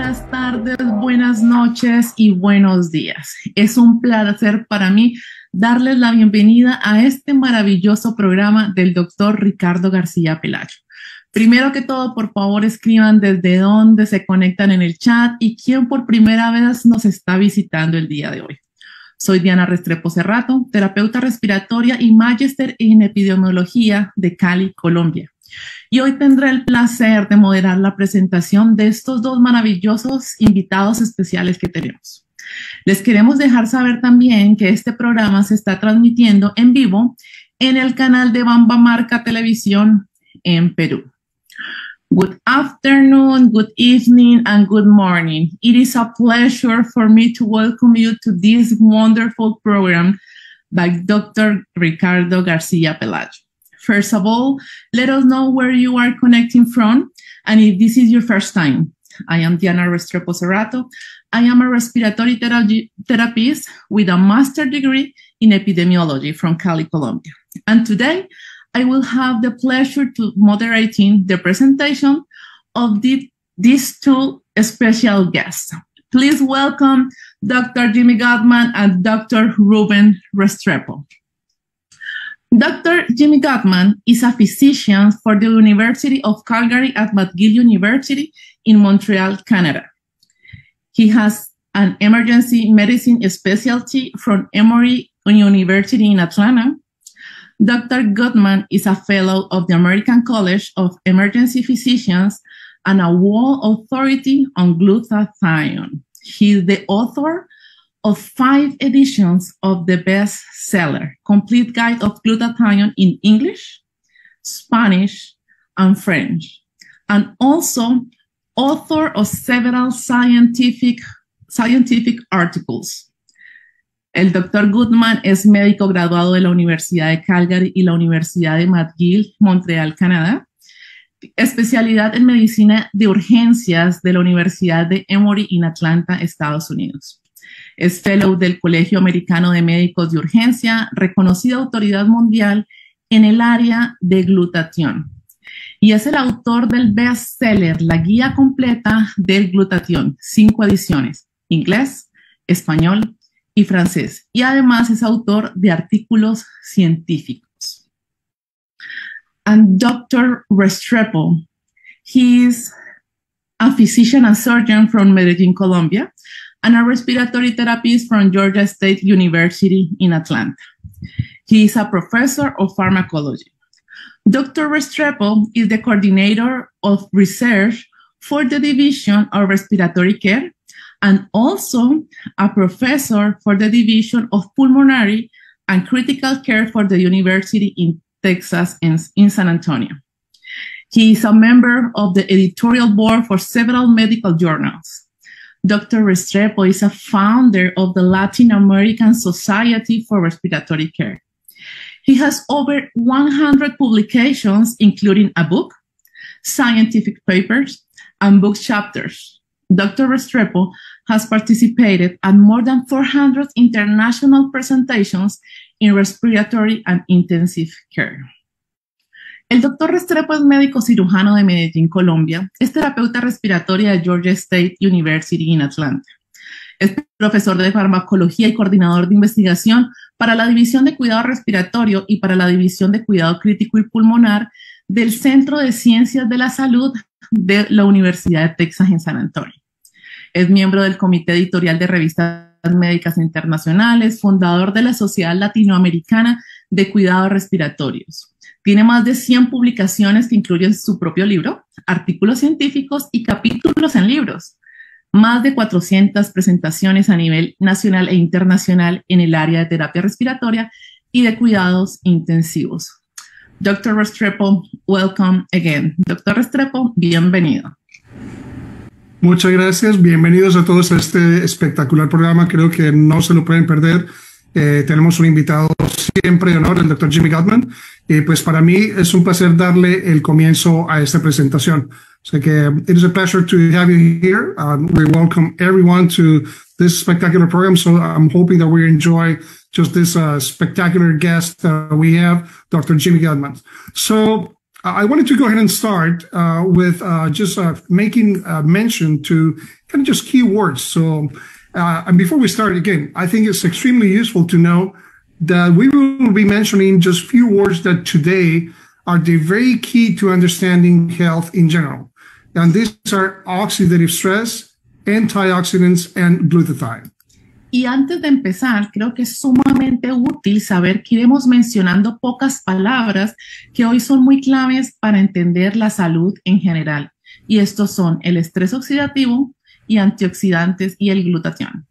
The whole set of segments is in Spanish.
buenas tardes, buenas noches y buenos días. Es un placer para mí darles la bienvenida a este maravilloso programa del doctor Ricardo García Pelayo. Primero que todo, por favor, escriban desde dónde se conectan en el chat y quién por primera vez nos está visitando el día de hoy. Soy Diana Restrepo Cerrato, terapeuta respiratoria y magíster en epidemiología de Cali, Colombia. Y hoy tendré el placer de moderar la presentación de estos dos maravillosos invitados especiales que tenemos. Les queremos dejar saber también que este programa se está transmitiendo en vivo en el canal de Bamba Marca Televisión en Perú. Good afternoon, good evening, and good morning. It is a pleasure for me to welcome you to this wonderful program by Dr. Ricardo García Pelayo. First of all, let us know where you are connecting from, and if this is your first time. I am Diana Restrepo Cerrato. I am a respiratory therapist with a master's degree in epidemiology from Cali, Colombia. And today, I will have the pleasure to moderating the presentation of these two special guests. Please welcome Dr. Jimmy Gutman and Dr. Ruben Restrepo. Dr. Jimmy Gutman is a physician for the University of Calgary at McGill University in Montreal, Canada. He has an emergency medicine specialty from Emory University in Atlanta. Dr. Gutman is a fellow of the American College of Emergency Physicians and a world authority on glutathione. He is the author of 5 editions of the bestseller, Complete Guide of Glutathione in English, Spanish, and French, and also author of several scientific articles. El Dr. Gutman es médico graduado de la Universidad de Calgary y la Universidad de McGill, Montreal, Canadá. Especialidad en medicina de urgencias de la Universidad de Emory en Atlanta, Estados Unidos. Es fellow del Colegio Americano de Médicos de Urgencia, reconocida autoridad mundial en el área de glutatión. Y es el autor del bestseller, La Guía Completa del Glutatión, 5 ediciones, inglés, español y francés. Y además es autor de artículos científicos. And Dr. Restrepo, he is a physician and surgeon from Medellín, Colombia, and a respiratory therapist from Georgia State University in Atlanta. He is a professor of pharmacology. Dr. Restrepo is the coordinator of research for the Division of Respiratory Care and also a professor for the Division of Pulmonary and Critical Care for the University in Texas in San Antonio. He is a member of the editorial board for several medical journals. Dr. Restrepo is a founder of the Latin American Society for Respiratory Care. He has over 100 publications, including a book, scientific papers, and book chapters. Dr. Restrepo has participated at more than 400 international presentations in respiratory and intensive care. El Dr. Restrepo es médico cirujano de Medellín, Colombia. Es terapeuta respiratoria de Georgia State University en Atlanta. Es profesor de farmacología y coordinador de investigación para la División de Cuidado Respiratorio y para la División de Cuidado Crítico y Pulmonar del Centro de Ciencias de la Salud de la Universidad de Texas en San Antonio. Es miembro del Comité Editorial de Revistas Médicas Internacionales, fundador de la Sociedad Latinoamericana de Cuidados Respiratorios. Tiene más de 100 publicaciones que incluyen su propio libro, artículos científicos y capítulos en libros. Más de 400 presentaciones a nivel nacional e internacional en el área de terapia respiratoria y de cuidados intensivos. Dr. Restrepo, welcome again. Dr. Restrepo, bienvenido. Muchas gracias. Bienvenidos a todos a este espectacular programa. Creo que no se lo pueden perder. Tenemos un invitado siempre de honor, el Dr. Jimmy Gutman. Y pues para mí es un placer darle el comienzo a esta presentación. So it is a pleasure to have you here. We welcome everyone to this spectacular program. So I'm hoping that we enjoy just this spectacular guest we have, Dr. Jimmy Gutman. So I wanted to go ahead and start with just making mention to kind of just key words. So, and before we start, again, I think it's extremely useful to know that we will be mentioning just few words that today are the very key to understanding health in general. And these are oxidative stress, antioxidants, and glutathione. Y antes de empezar, creo que es sumamente útil saber que iremos mencionando pocas palabras que hoy son muy claves para entender la salud en general. Y estos son el estrés oxidativo y antioxidantes y el glutatión.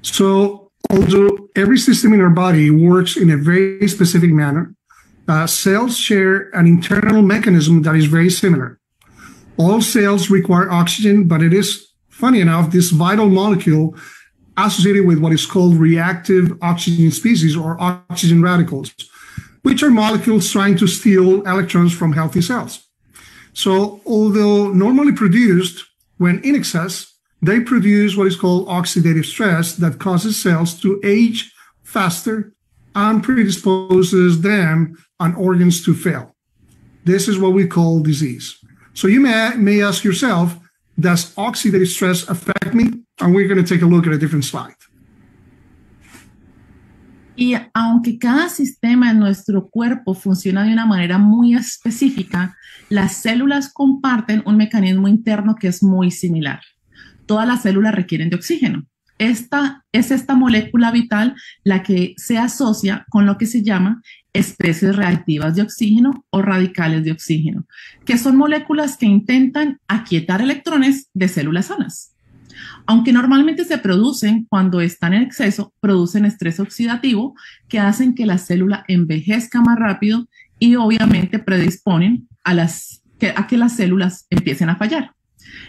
So, although every system in our body works in a very specific manner, cells share an internal mechanism that is very similar. All cells require oxygen, but it is, funny enough, this vital molecule associated with what is called reactive oxygen species or oxygen radicals, which are molecules trying to steal electrons from healthy cells. So although normally produced when in excess, they produce what is called oxidative stress that causes cells to age faster and predisposes them and organs to fail. This is what we call disease. So you may ask yourself, does oxidative stress affect me? And we're going to take a look at a different slide. Y aunque cada sistema en nuestro cuerpo funciona de una manera muy específica, las células comparten un mecanismo interno que es muy similar. Todas las células requieren de oxígeno. Esta molécula vital la que se asocia con lo que se llama especies reactivas de oxígeno o radicales de oxígeno, que son moléculas que intentan aquietar electrones de células sanas. Aunque normalmente se producen cuando están en exceso, producen estrés oxidativo que hacen que la célula envejezca más rápido y obviamente predisponen a que las células empiecen a fallar.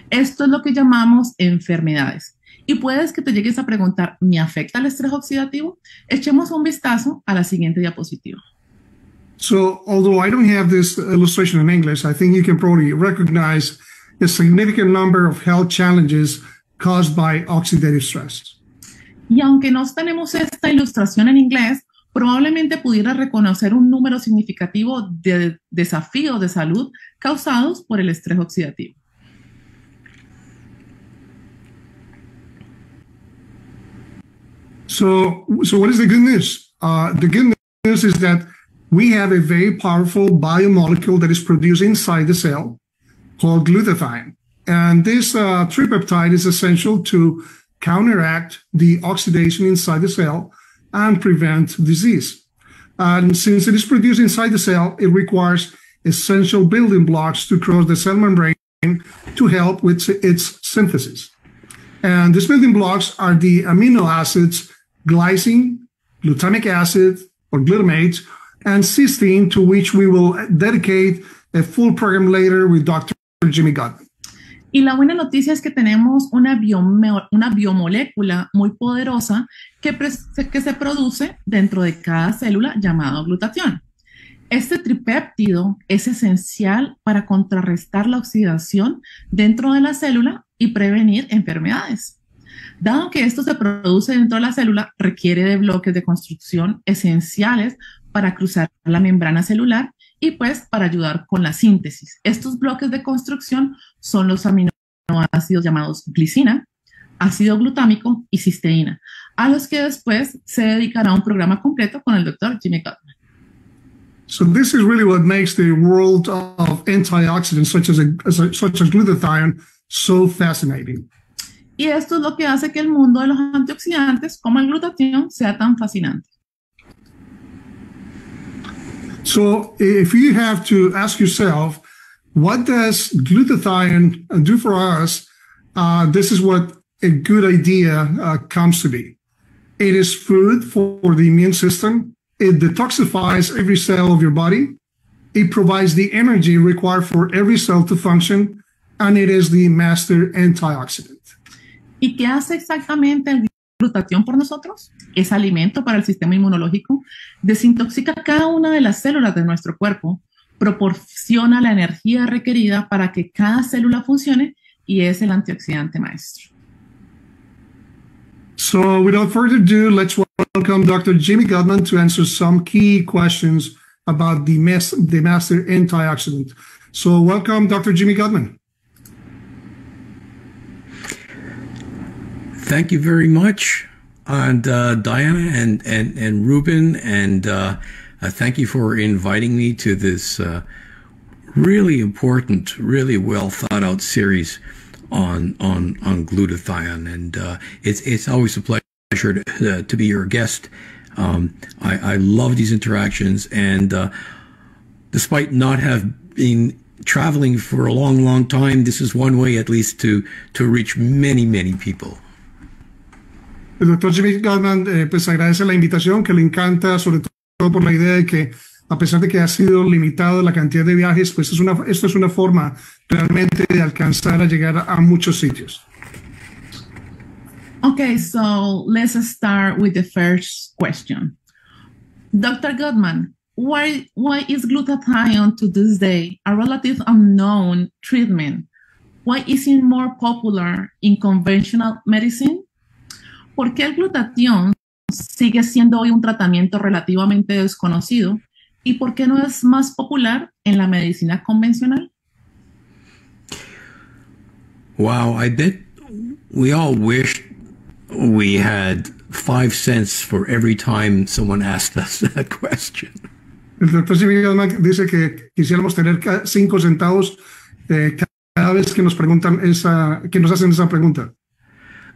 Esto es lo que llamamos enfermedades. Y puedes que te llegues a preguntar, ¿me afecta el estrés oxidativo? Echemos un vistazo a la siguiente diapositiva. So, although I don't have this illustration in English, I think you can probably recognize a significant number of health challenges caused by oxidative stress. Y aunque no tenemos esta ilustración en inglés, probablemente pudiera reconocer un número significativo de desafíos de salud causados por el estrés oxidativo. So what is the good news? The good news is that we have a very powerful biomolecule that is produced inside the cell called glutathione. And this tripeptide is essential to counteract the oxidation inside the cell and prevent disease. And since it is produced inside the cell, it requires essential building blocks to cross the cell membrane to help with its synthesis. And these building blocks are the amino acids glycine, glutamic acid or glutamate, and cysteine, to which we will dedicate a full program later with Dr. Jimmy Gutman. Y la buena noticia es que tenemos una biomolécula muy poderosa que se produce dentro de cada célula llamado glutatión. Este tripéptido es esencial para contrarrestar la oxidación dentro de la célula y prevenir enfermedades. Dado que esto se produce dentro de la célula, requiere de bloques de construcción esenciales para cruzar la membrana celular y pues para ayudar con la síntesis. Estos bloques de construcción son los aminoácidos llamados glicina, ácido glutámico y cisteína, a los que después se dedicará un programa completo con el Dr. Jimmy Gutman. So this is really what makes the world of antioxidants such as glutathione so fascinating. Y esto es lo que hace que el mundo de los antioxidantes, como el glutatión, sea tan fascinante. So if you have to ask yourself, what does glutathione do for us? This is what a good idea comes to be. It is food for the immune system. It detoxifies every cell of your body. It provides the energy required for every cell to function. And it is the master antioxidant. ¿Y qué hace exactamente el glutatión por nosotros? Es alimento para el sistema inmunológico, desintoxica cada una de las células de nuestro cuerpo, proporciona la energía requerida para que cada célula funcione y es el antioxidante maestro. So without further ado, let's welcome Dr. Jimmy Gutman to answer some key questions about the master antioxidant. So welcome, Dr. Jimmy Gutman. Thank you very much, and Diana and Ruben, and thank you for inviting me to this really important, really well thought out series on glutathione, and it's always a pleasure to be your guest. I love these interactions, and despite not have been traveling for a long time, this is one way at least to reach many people. El doctor Jimmy Gutman pues agradece la invitación, que le encanta, sobre todo por la idea de que a pesar de que ha sido limitado la cantidad de viajes, pues esto es una forma realmente de alcanzar a llegar a muchos sitios. Okay, so let's start with the first question. Dr. Gutman, why is glutathione to this day a relative unknown treatment? Why is it more popular in conventional medicine? ¿Por qué el glutatión sigue siendo hoy un tratamiento relativamente desconocido? ¿Y por qué no es más popular en la medicina convencional? Wow, I bet we all wish we had 5 cents for every time someone asked us that question. El doctor Jimmy Gutman dice que quisiéramos tener 5 centavos cada vez que nos preguntan que nos hacen esa pregunta.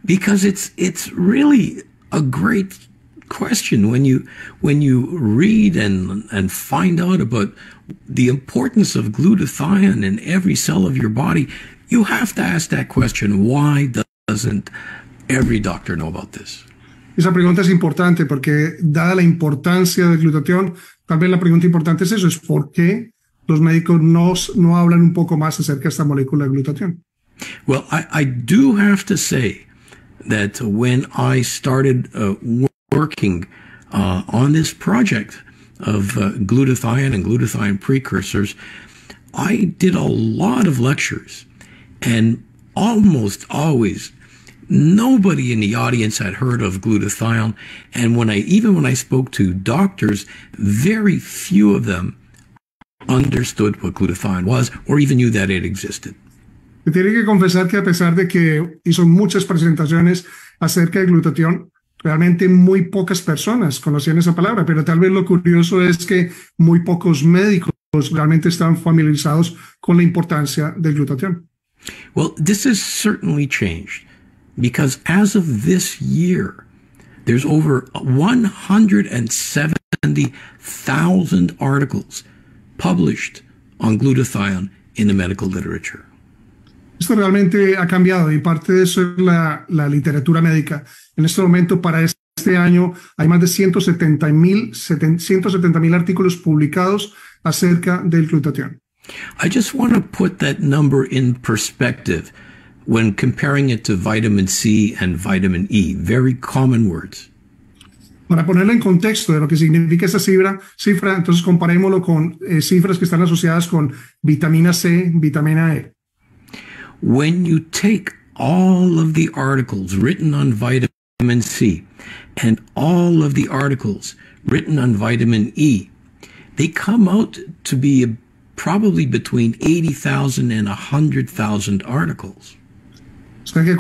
Because it's really a great question when you read and find out about the importance of glutathione in every cell of your body. You have to ask that question: why doesn't every doctor know about this? Esa pregunta es importante porque, dada la importancia del glutatión, tal vez la pregunta importante es eso: es ¿por qué los médicos no hablan un poco más acerca de esta molécula de glutatión? Well, I do have to say that when I started working on this project of glutathione and glutathione precursors, I did a lot of lectures, and almost always nobody in the audience had heard of glutathione. And even when I spoke to doctors, very few of them understood what glutathione was or even knew that it existed. Tiene que confesar que a pesar de que hizo muchas presentaciones acerca de glutatión, realmente muy pocas personas conocían esa palabra, pero tal vez lo curioso es que muy pocos médicos realmente están familiarizados con la importancia del glutatión. Well, this has certainly changed, because as of this year, there's over 170,000 articles published on glutathione in the medical literature. Esto realmente ha cambiado, y parte de eso es la literatura médica. En este momento, para este año, hay más de 170,000 artículos publicados acerca del glutatión. I just want to put that number in perspective when comparing it to vitamin C and vitamin E, very common words. Para ponerlo en contexto de lo que significa esa cifra, entonces comparémoslo con cifras que están asociadas con vitamina C, vitamina E. When you take all of the articles written on vitamin C and all of the articles written on vitamin E, they come out to be probably between 80,000 and 100,000 articles. O sea que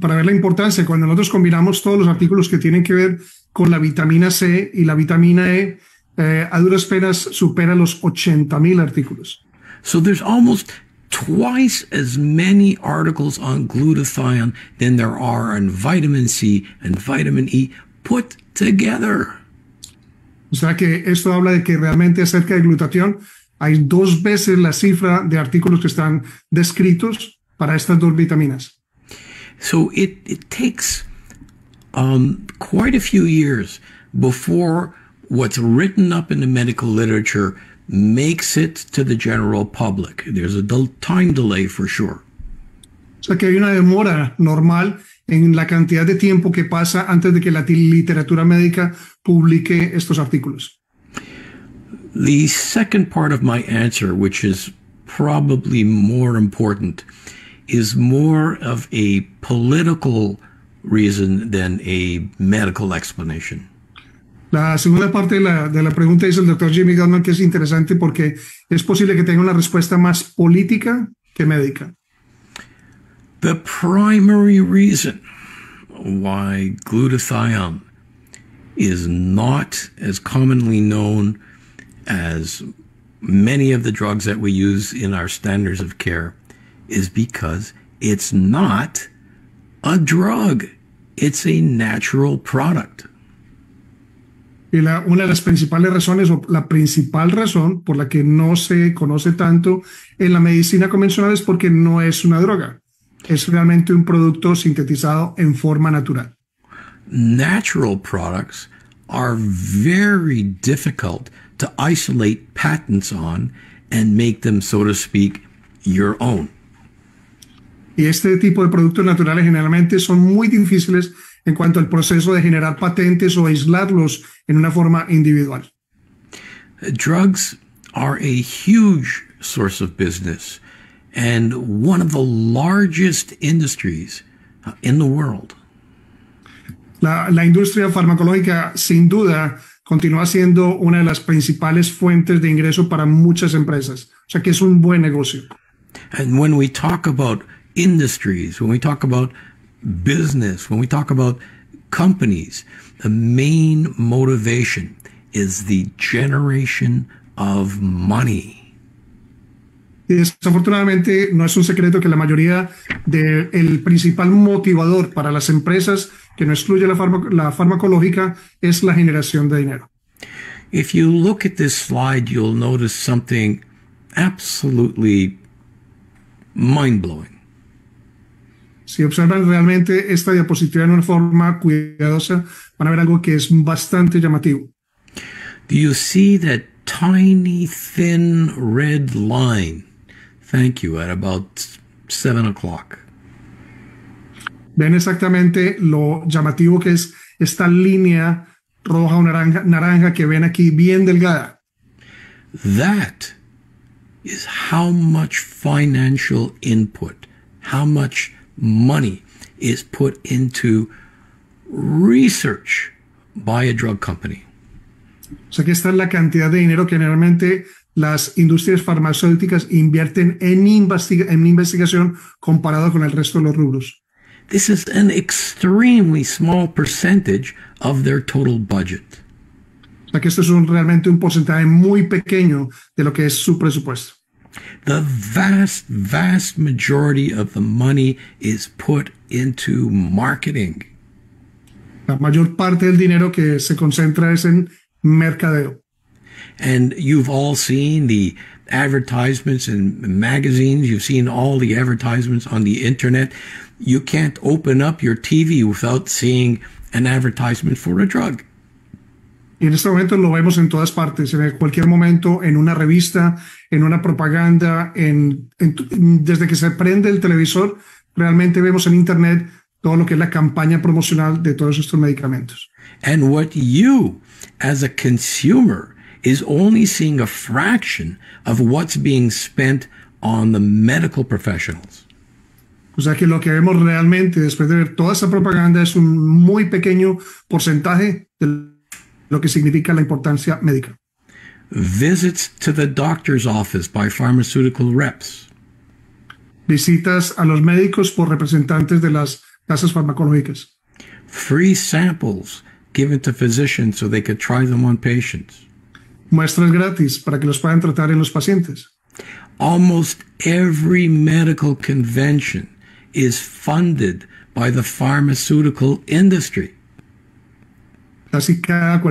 para ver la importancia, cuando nosotros combinamos todos los artículos que tienen que ver con la vitamina C y la vitamina E, a duras penas supera los 80,000 artículos. So there's almost twice as many articles on glutathione than there are on vitamin C and vitamin E put together. O sea que esto habla de que realmente acerca de glutatión hay 2 veces la cifra de artículos que están descritos para estas 2 vitaminas. So it takes quite a few years before what's written up in the medical literature makes it to the general public. There's a time delay for sure. O sea que hay una demora normal en la cantidad de tiempo que pasa antes de que la literatura médica publique estos artículos. The second part of my answer, which is probably more important, is more of a political reason than a medical explanation. La segunda parte de la pregunta dice el doctor Jimmy Gutman que es interesante porque es posible que tenga una respuesta más política que médica. The primary reason why glutathione is not as commonly known as many of the drugs that we use in our standards of care is because it's not a drug. It's a natural product. Y una de las principales razones, o la principal razón por la que no se conoce tanto en la medicina convencional es porque no es una droga. Es realmente un producto sintetizado en forma natural. Natural products are very difficult to isolate patents on and make them, so to speak, your own. Y este tipo de productos naturales generalmente son muy difíciles en cuanto al proceso de generar patentes o aislarlos en una forma individual. Drugs are a huge source of business and one of the largest industries in the world. La industria farmacológica, sin duda, continúa siendo una de las principales fuentes de ingreso para muchas empresas. O sea que es un buen negocio. And when we talk about industries, when we talk about business, when we talk about companies, the main motivation is the generation of money. Y desafortunadamente no es un secreto que la mayoría del principal motivador para las empresas, que no excluye la farmacológica, es la generación de dinero. If you look at this slide, you'll notice something absolutely mind-blowing. Si observan realmente esta diapositiva en una forma cuidadosa, van a ver algo que es bastante llamativo. Do you see that tiny, thin red line? Thank you, at about 7 o'clock. Ven exactamente lo llamativo que es esta línea roja o naranja que ven aquí, bien delgada. That is how much financial input, how much money is put into research by a drug company. O sea que esta es la cantidad de dinero que generalmente las industrias farmacéuticas invierten en investigación comparado con el resto de los rubros. This is an extremely small percentage of their total budget. O sea que esto es realmente un porcentaje muy pequeño de lo que es su presupuesto. The vast majority of the money is put into marketing. La mayor parte del dinero que se concentra es en mercadeo. And you've all seen the advertisements in magazines. You've seen all the advertisements on the internet. You can't open up your TV without seeing an advertisement for a drug. Y en este momento lo vemos en todas partes, en cualquier momento, en una revista, en una propaganda, desde que se prende el televisor, realmente vemos en internet todo lo que es la campaña promocional de todos estos medicamentos. And what you, as a consumer, is only seeing a fraction of what's being spent on the medical professionals. O sea que lo que vemos realmente después de ver toda esa propaganda es un muy pequeño porcentaje de lo que significa la importancia médica. Visits to the doctor's office by pharmaceutical reps. Visitas a los médicos por representantes de las casas farmacológicas. Free samples given to physicians so they could try them on patients. Muestras gratis para que los puedan tratar en los pacientes. Almost every medical convention is funded by the pharmaceutical industry. Casi cada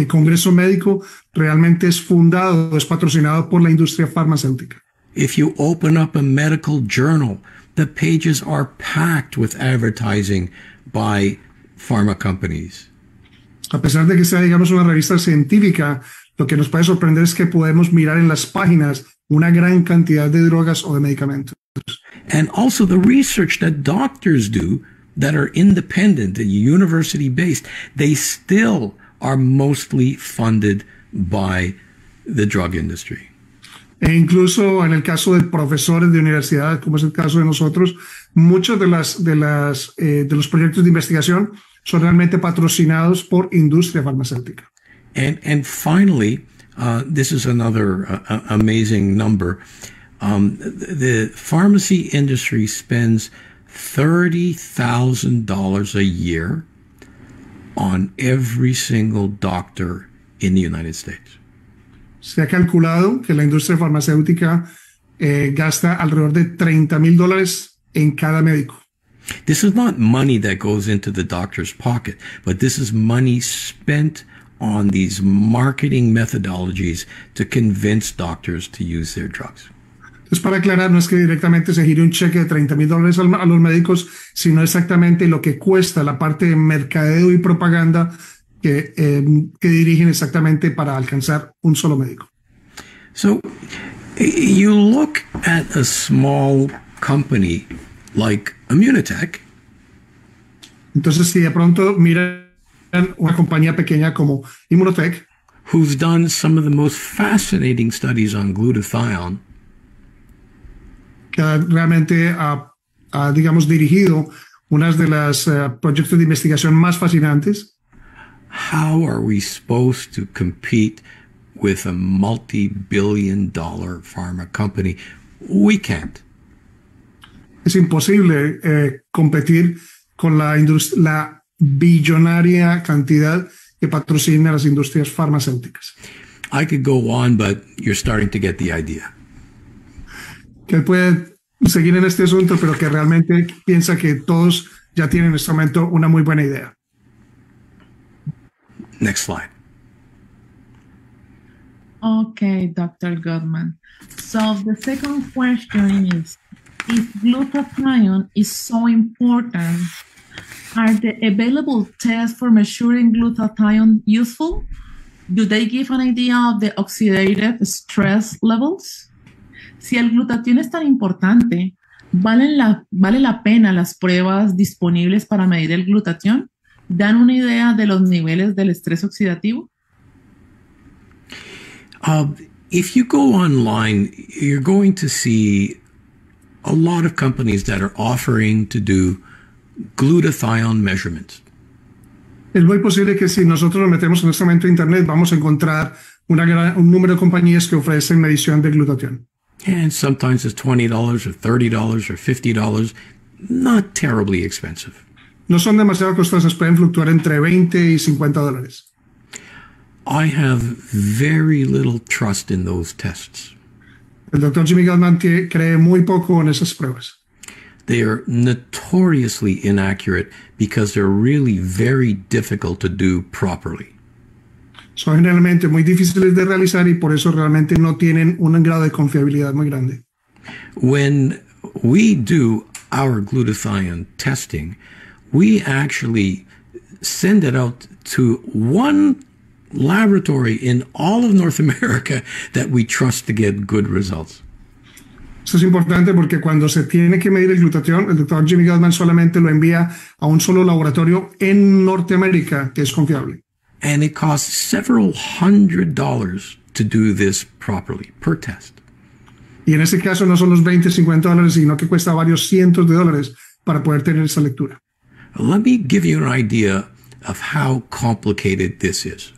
congreso médico realmente es fundado, es patrocinado por la industria farmacéutica. If you open up a medical journal, the pages are packed with advertising by pharma companies. A pesar de que sea, digamos, una revista científica, lo que nos puede sorprender es que podemos mirar en las páginas una gran cantidad de drogas o de medicamentos. And also the research that doctors do that are independent and university-based, they still are mostly funded by the drug industry. E incluso en el caso de profesores de universidad, como es el caso de nosotros, muchos de los proyectos de investigación son realmente patrocinados por industria farmacéutica. And finally, this is another amazing number. The pharmacy industry spends $30,000 a year on every single doctor in the United States. Se ha calculado que la industria farmacéutica gasta alrededor de $30,000 en cada médico. This is not money that goes into the doctor's pocket, but this is money spent on these marketing methodologies to convince doctors to use their drugs. Entonces, para aclarar, no es que directamente se gire un cheque de $30,000 a los médicos, sino exactamente lo que cuesta la parte de mercadeo y propaganda que dirigen exactamente para alcanzar un solo médico. So, you look at a small company like Immunotech. Entonces, si de pronto miran una compañía pequeña como Immunotech, who's done some of the most fascinating studies on glutathione, que realmente ha digamos, dirigido unas de las proyectos de investigación más fascinantes. How are we supposed to compete with a multi-billion-dollar pharma company? We can't. Es imposible competir con la billonaria cantidad que patrocina las industrias farmacéuticas. I could go on, but you're starting to get the idea. Que él puede seguir en este asunto, pero que realmente piensa que todos ya tienen en este momento una muy buena idea. Next slide. Okay, Dr. Gutman. So the second question is, if glutathione is so important, are the available tests for measuring glutathione useful? Do they give an idea of the oxidative stress levels? Si el glutatión es tan importante, ¿vale la pena las pruebas disponibles para medir el glutatión? ¿Dan una idea de los niveles del estrés oxidativo? If you go online, you're going to see a lot of companies that are offering to do glutathione measurements. Es muy posible que si nosotros nos metemos en este momento en Internet, vamos a encontrar un número de compañías que ofrecen medición de glutatión. And sometimes it's $20 or $30 or $50, not terribly expensive. No son demasiado costosas, pueden fluctuar entre $20 y $50. I have very little trust in those tests. El Dr. Jimmy Gutman cree muy poco en esas pruebas. They are notoriously inaccurate because they're really very difficult to do properly. Son generalmente muy difíciles de realizar y por eso realmente no tienen un grado de confiabilidad muy grande. When we do our glutathione testing, we actually send it out to one laboratory in all of North America that we trust to get good results. Esto es importante porque cuando se tiene que medir el glutatión, el Dr. Jimmy Gutman solamente lo envía a un solo laboratorio en Norteamérica que es confiable. And it costs several $100 to do this properly per test. Y en este caso no son los $20, $50, sino que cuesta varios cientos de dólares para poder tener esa lectura. Let me give you an idea of how complicated this is.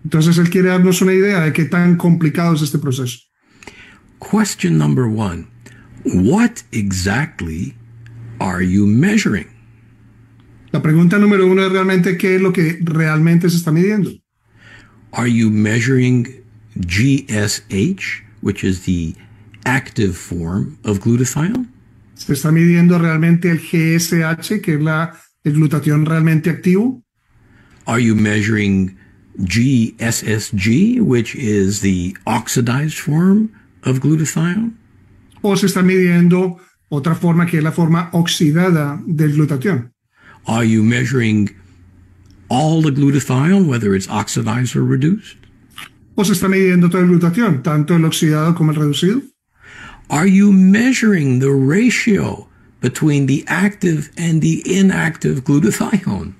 Entonces él quiere darnos una idea de qué tan complicado es este proceso. Question number one, what exactly are you measuring? La pregunta número uno es realmente qué es lo que realmente se está midiendo. Are you measuring GSH, which is the active form of glutathione? ¿Se está midiendo realmente el GSH, que es el glutatión realmente activo? Are you measuring GSSG, which is the oxidized form of glutathione? ¿O se está midiendo otra forma que es la forma oxidada del glutatión? Are you measuring all the glutathione, whether it's oxidized or reduced? ¿O se está midiendo todo el glutatión, tanto el oxidado como el reducido? Are you measuring the ratio between the active and the inactive glutathione?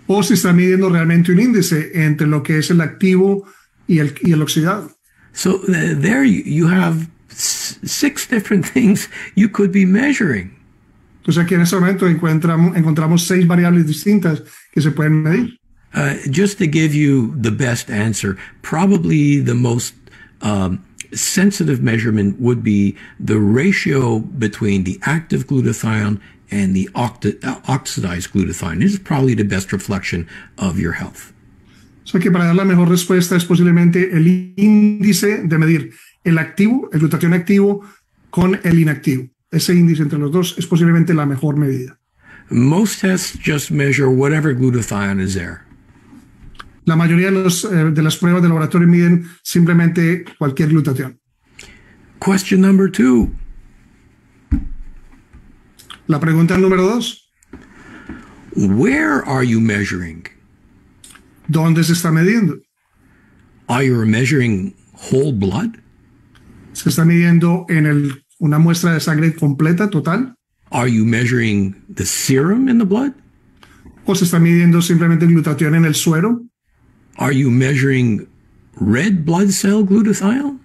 ¿O se está midiendo realmente un índice entre lo que es el activo y el oxidado? So there you have 6 different things you could be measuring. Entonces aquí en este momento encontramos 6 variables distintas que se pueden medir. Just to give you the best answer, probably the most sensitive measurement would be the ratio between the active glutathione and the oxidized glutathione. This is probably the best reflection of your health. O sea que para dar la mejor respuesta es posiblemente el índice de medir el activo, el glutatión activo, con el inactivo. Ese índice entre los dos es posiblemente la mejor medida. Most tests just measure whatever glutathione is there. La mayoría de las pruebas de laboratorio miden simplemente cualquier glutatión. Question number 2. La pregunta número 2. Where are you measuring? ¿Dónde se está midiendo? Are you measuring whole blood? ¿Se está midiendo en una muestra de sangre completa, total? Are you measuring the serum in the blood? ¿O se está midiendo simplemente el glutatión en el suero? Are you measuring red blood cell glutathione?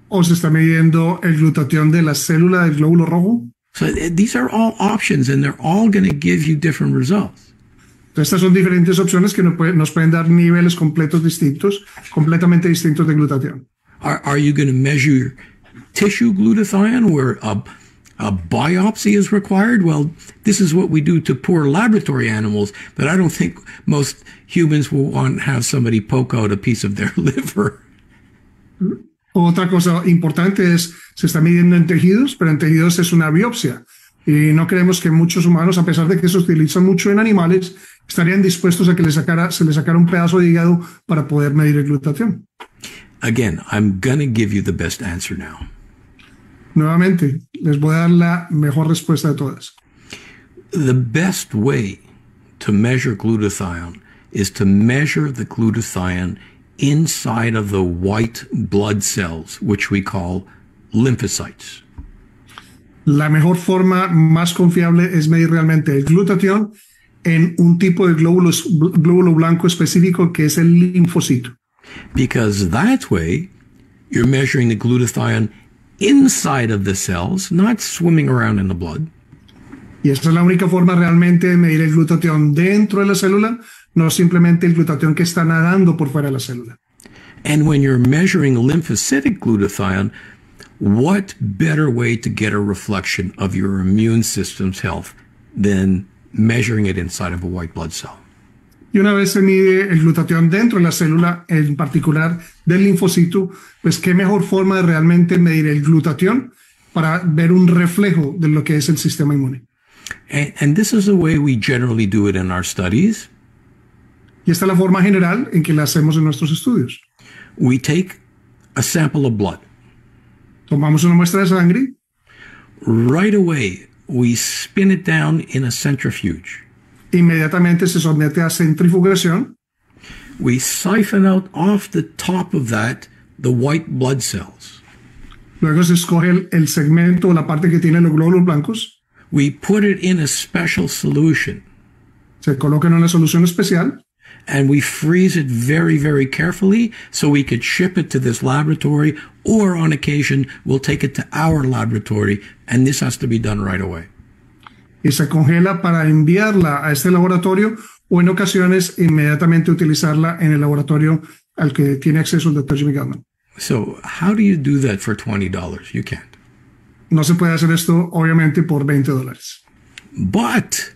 ¿O se está midiendo el glutatión de la célula del glóbulo rojo? So these are all options, and they're all going to give you different results. Estas son diferentes opciones que nos pueden dar niveles completos distintos, completamente distintos de glutatión. Are you going to measure tissue glutathione where a biopsy is required? Well, this is what we do to poor laboratory animals, but I don't think most humans will want to have somebody poke out a piece of their liver. Otra cosa importante es, se está midiendo en tejidos, pero en tejidos es una biopsia. Y no creemos que muchos humanos, a pesar de que se utiliza mucho en animales, estarían dispuestos a que se le sacara un pedazo de hígado para poder medir el glutatión. Again, I'm going to give you the best answer now. Nuevamente, les voy a dar la mejor respuesta de todas. The best way to measure glutathione is to measure the glutathione inside of the white blood cells, which we call lymphocytes. La mejor forma más confiable es medir realmente el glutatión en un tipo de glóbulo blanco específico que es el linfocito. Because that way, you're measuring the glutathione inside of the cells, not swimming around in the blood. Y esa es la única forma realmente de medir el glutatión dentro de la célula, no simplemente el glutatión que está nadando por fuera de la célula. And when you're measuring lymphocytic glutathione, what better way to get a reflection of your immune system's health than measuring it inside of a white blood cell? Y una vez se mide el glutatión dentro de la célula, en particular del linfocito, pues qué mejor forma de realmente medir el glutatión para ver un reflejo de lo que es el sistema inmune. And this is the way we generally do it in our studies. Y esta es la forma general en que la hacemos en nuestros estudios. We take a sample of blood. Tomamos una muestra de sangre. Right away, we spin it down in a centrifuge. Inmediatamente se somete a centrifugación. We siphon out off the top of that the white blood cells. Luego se escoge el segmento o la parte que tiene los glóbulos blancos. We put it in a special solution. Se coloca en una solución especial. And we freeze it very, very carefully so we could ship it to this laboratory, or on occasion, we'll take it to our laboratory, and this has to be done right away. Y se congela para enviarla a este laboratorio o en ocasiones inmediatamente utilizarla en el laboratorio al que tiene acceso el Dr. Jimmy Gutman. So how do you do that for $20? You can't. No se puede hacer esto, obviamente, por $20. But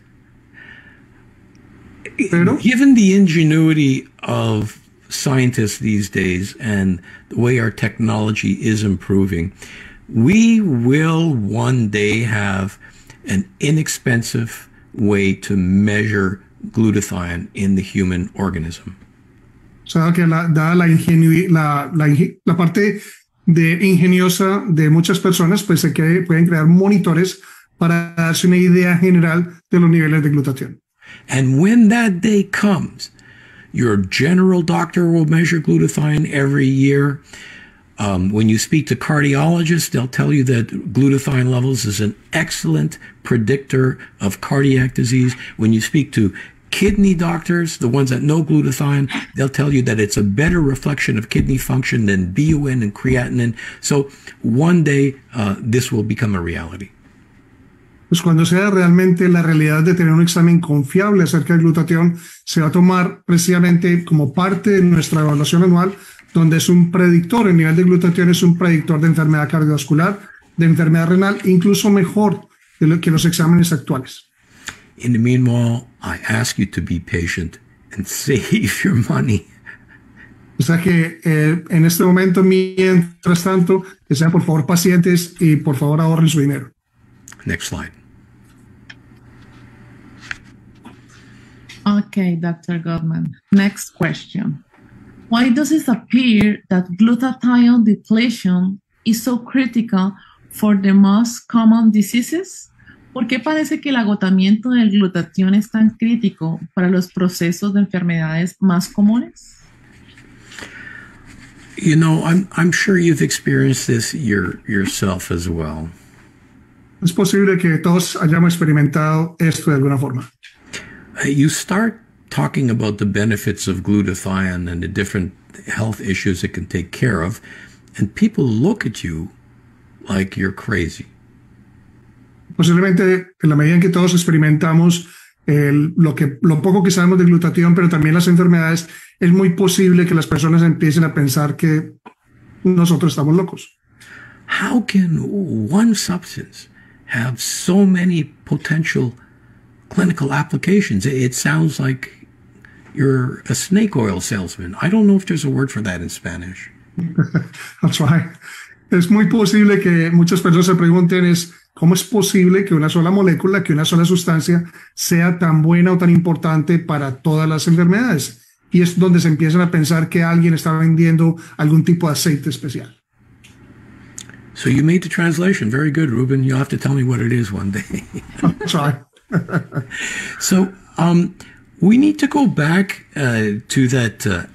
Pero, given the ingenuity of scientists these days and the way our technology is improving, we will one day have an inexpensive way to measure glutathione in the human organism. o sea, que dada la parte de ingeniosa de muchas personas, pues pueden crear monitores para darse una idea general de los niveles de glutatión. And when that day comes, your general doctor will measure glutathione every year. When you speak to cardiologists, they'll tell you that glutathione levels is an excellent predictor of cardiac disease. When you speak to kidney doctors, the ones that know glutathione, they'll tell you that it's a better reflection of kidney function than BUN and creatinine. So one day, this will become a reality. Pues cuando sea realmente la realidad de tener un examen confiable acerca del glutatión, se va a tomar precisamente como parte de nuestra evaluación anual, donde es un predictor. El nivel de glutatión es un predictor de enfermedad cardiovascular, de enfermedad renal, incluso mejor de lo que los exámenes actuales. In the meanwhile, I ask you to be patient and save your money. O sea que en este momento, mientras tanto, que sean por favor pacientes y por favor ahorren su dinero. Next slide. Okay, Dr. Gutman. Next question. Why does it appear that glutathione depletion is so critical for the most common diseases? ¿Por qué parece que el agotamiento del glutatión es tan crítico para los procesos de enfermedades más comunes? You know, I'm sure you've experienced this yourself as well. Es posible que todos hayamos experimentado esto de alguna forma. You start talking about the benefits of glutathione and the different health issues it can take care of, and people look at you like you're crazy. Posiblemente en la medida en que todos experimentamos lo poco que sabemos de glutatión, pero también las enfermedades, es muy posible que las personas empiecen a pensar que nosotros estamos locos. How can one substance have so many potential clinical applications? It sounds like you're a snake oil salesman. I don't know if there's a word for that in Spanish. That's right. Es muy posible que muchas personas se pregunten ¿cómo es posible que una sola molécula, que una sola sustancia sea tan buena o tan importante para todas las enfermedades? Y es donde se empiezan a pensar que alguien está vendiendo algún tipo de aceite especial. So you made the translation. Very good, Ruben. You'll have to tell me what it is one day. That's right. So we need to go back to that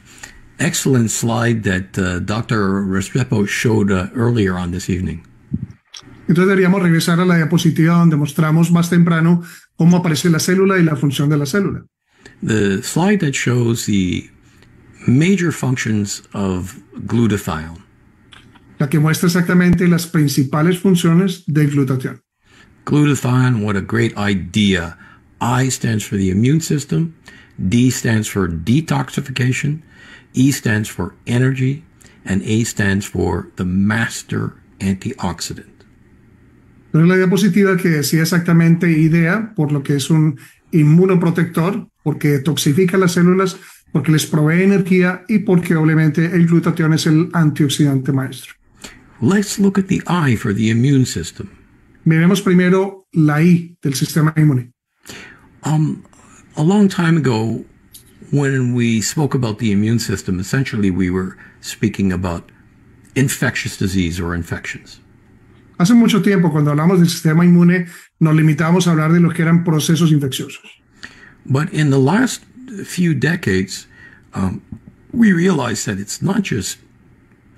excellent slide that Dr. Restrepo showed earlier on this evening. Entonces deberíamos regresar a la diapositiva donde mostramos más temprano cómo aparece la célula y la función de la célula. The slide that shows the major functions of glutathione. La que muestra exactamente las principales funciones del glutatión. Glutathione, what a great idea. I stands for the immune system. D stands for detoxification. E stands for energy. And A stands for the master antioxidant. Entonces la diapositiva que decía exactamente idea, por lo que es un inmunoprotector, porque detoxifica las células, porque les provee energía y porque obviamente el glutatión es el antioxidante maestro. Let's look at the I for the immune system. Miremos primero la I del sistema inmune. A long time ago, when we spoke about the immune system, essentially we were speaking about infectious disease or infections. Hace mucho tiempo, cuando hablamos del sistema inmune, nos limitamos a hablar de lo que eran procesos infecciosos. But in the last few decades, we realized that it's not just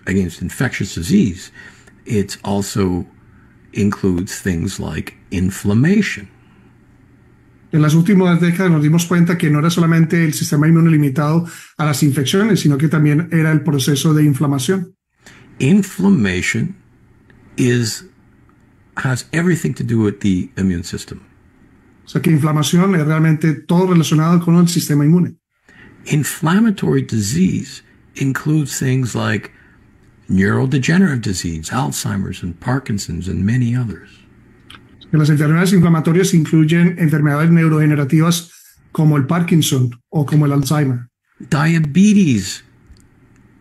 against infectious disease, it also includes things like inflammation. En las últimas décadas nos dimos cuenta que no era solamente el sistema inmune limitado a las infecciones, sino que también era el proceso de inflamación. Inflammation has everything to do with the immune system. O sea que inflamación es realmente todo relacionado con el sistema inmune. Inflammatory disease includes things like neurodegenerative disease, Alzheimer's and Parkinson's and many others. Las enfermedades inflamatorias incluyen enfermedades neurodegenerativas como el Parkinson o como el Alzheimer. Diabetes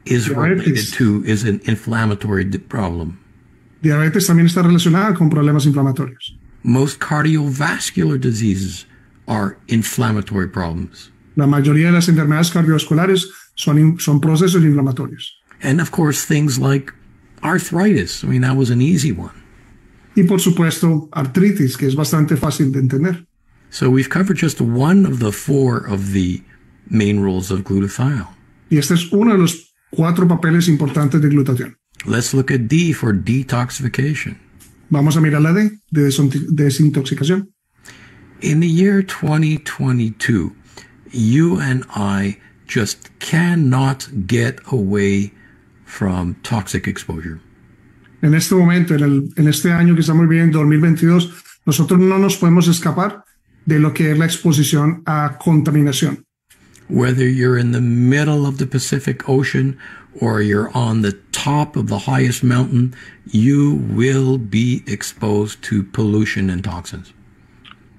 is an inflammatory problem. Diabetes también está relacionada con problemas inflamatorios. Most cardiovascular diseases are inflammatory problems. La mayoría de las enfermedades cardiovasculares son procesos inflamatorios. And of course, things like arthritis. I mean, that was an easy one. Y por supuesto, artritis, que es bastante fácil de entender. So we've covered just one of the four of the main roles of glutathione. Y este es uno de los 4 papeles importantes de glutatión. Let's look at D for detoxification. Vamos a mirar la D de desintoxicación. In the year 2022, you and I just cannot get away from toxic exposure. En este momento, en este año que estamos viviendo, 2022, nosotros no nos podemos escapar de lo que es la exposición a contaminación. Whether you're in the middle of the Pacific Ocean or you're on the top of the highest mountain, you will be exposed to pollution and toxins.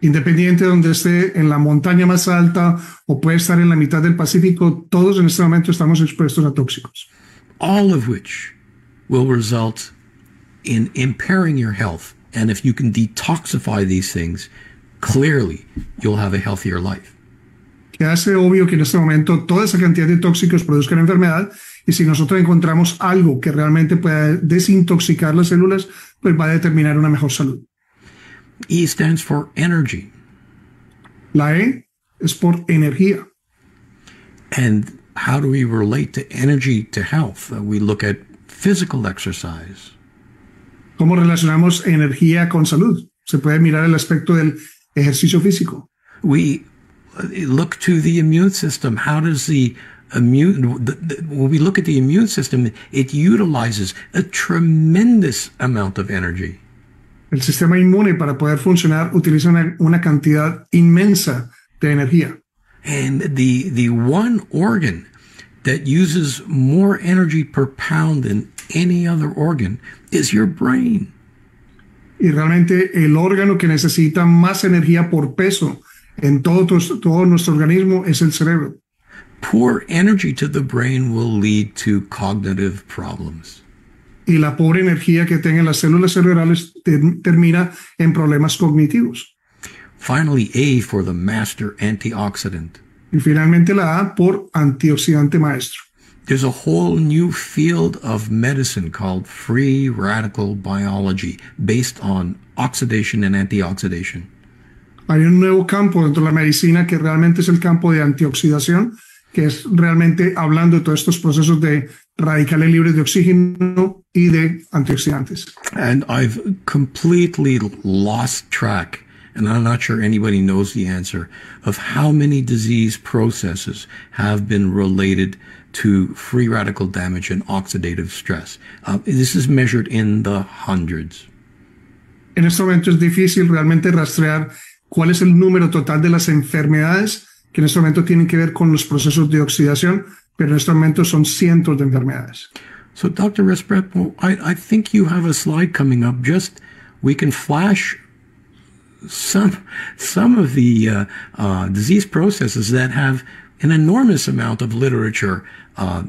Independiente de donde esté, en la montaña más alta o puede estar en la mitad del Pacífico, todos en este momento estamos expuestos a tóxicos. All of which will result in impairing your health. And if you can detoxify these things, clearly you'll have a healthier life. Que hace obvio que en este momento toda esa cantidad de tóxicos produzcan enfermedad, y si nosotros encontramos algo que realmente pueda desintoxicar las células, pues va a determinar una mejor salud. E stands for energy. La E es por energía. And how do we relate to energy to health? We look at physical exercise. ¿Cómo relacionamos energía con salud? Se puede mirar el aspecto del ejercicio físico. We look to the immune system. How does when we look at the immune system, it utilizes a tremendous amount of energy. El sistema inmune, para poder funcionar, utiliza una cantidad inmensa de energía. And the one organ that uses more energy per pound than any other organ is your brain. Y realmente el órgano que necesita más energía por peso en todo nuestro organismo es el cerebro. Poor energy to the brain will lead to cognitive problems. Y la pobre energía que tengan las células cerebrales termina en problemas cognitivos. Finally, A for the master antioxidant. Y finalmente la A por antioxidante maestro. There's a whole new field of medicine called free radical biology based on oxidation and antioxidation. Hay un nuevo campo dentro de la medicina que realmente es el campo de antioxidación, que es realmente hablando de todos estos procesos de radicales libres de oxígeno y de antioxidantes. And I've completely lost track, and I'm not sure anybody knows the answer, of how many disease processes have been related to free radical damage and oxidative stress. This is measured in the hundreds. En este momento es difícil realmente rastrear cuál es el número total de las enfermedades que en este momento tienen que ver con los procesos de oxidación, pero en este momento son cientos de enfermedades. So, Dr. Restrepo, I think you have a slide coming up. We can flash some of the disease processes that have an enormous amount of literature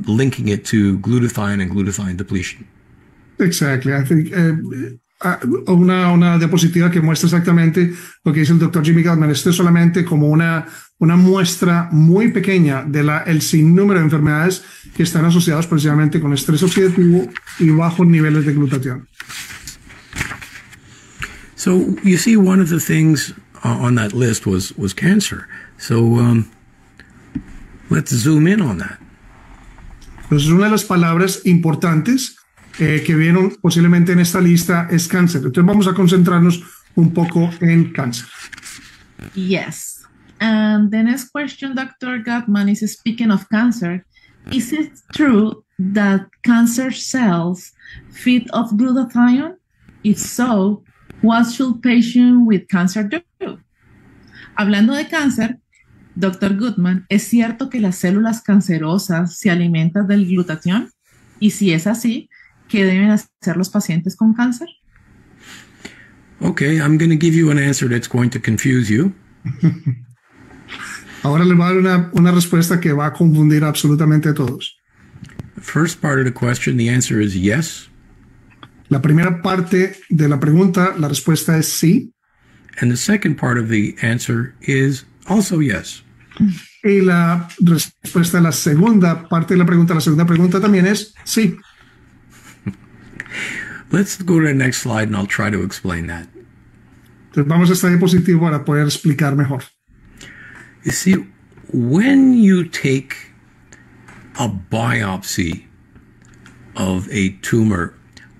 linking it to glutathione and glutathione depletion. Exactly. I think una diapositiva que muestra exactamente lo que dice el Dr. Jimmy Gutman. Esto es solamente como una muestra muy pequeña de el sinnúmero de enfermedades que están asociadas precisamente con estrés oxidativo y bajos niveles de glutatión. So you see, one of the things on that list was cancer. So let's zoom in on that. Entonces, una de las palabras importantes que vieron posiblemente en esta lista es cáncer. Entonces vamos a concentrarnos un poco en cáncer. Yes. And the next question, Dr. Gutman, is speaking of cancer. Is it true that cancer cells feed off glutathione? If so, what should patients with cancer do? Hablando de cáncer, Dr. Gutman, ¿es cierto que las células cancerosas se alimentan del glutatión? Y si es así, ¿qué deben hacer los pacientes con cáncer? Okay, I'm going to give you an answer that's going to confuse you. Ahora les voy a dar una respuesta que va a confundir absolutamente a todos. The first part of the question, the answer is yes. La primera parte de la pregunta, la respuesta es sí. And the second part of the answer is also yes. Y la respuesta a la segunda parte de la pregunta también es sí. Let's go to the next slide and I'll try to explain that. Entonces vamos a esta diapositiva para poder explicar mejor. You see, when you take a biopsy of a tumor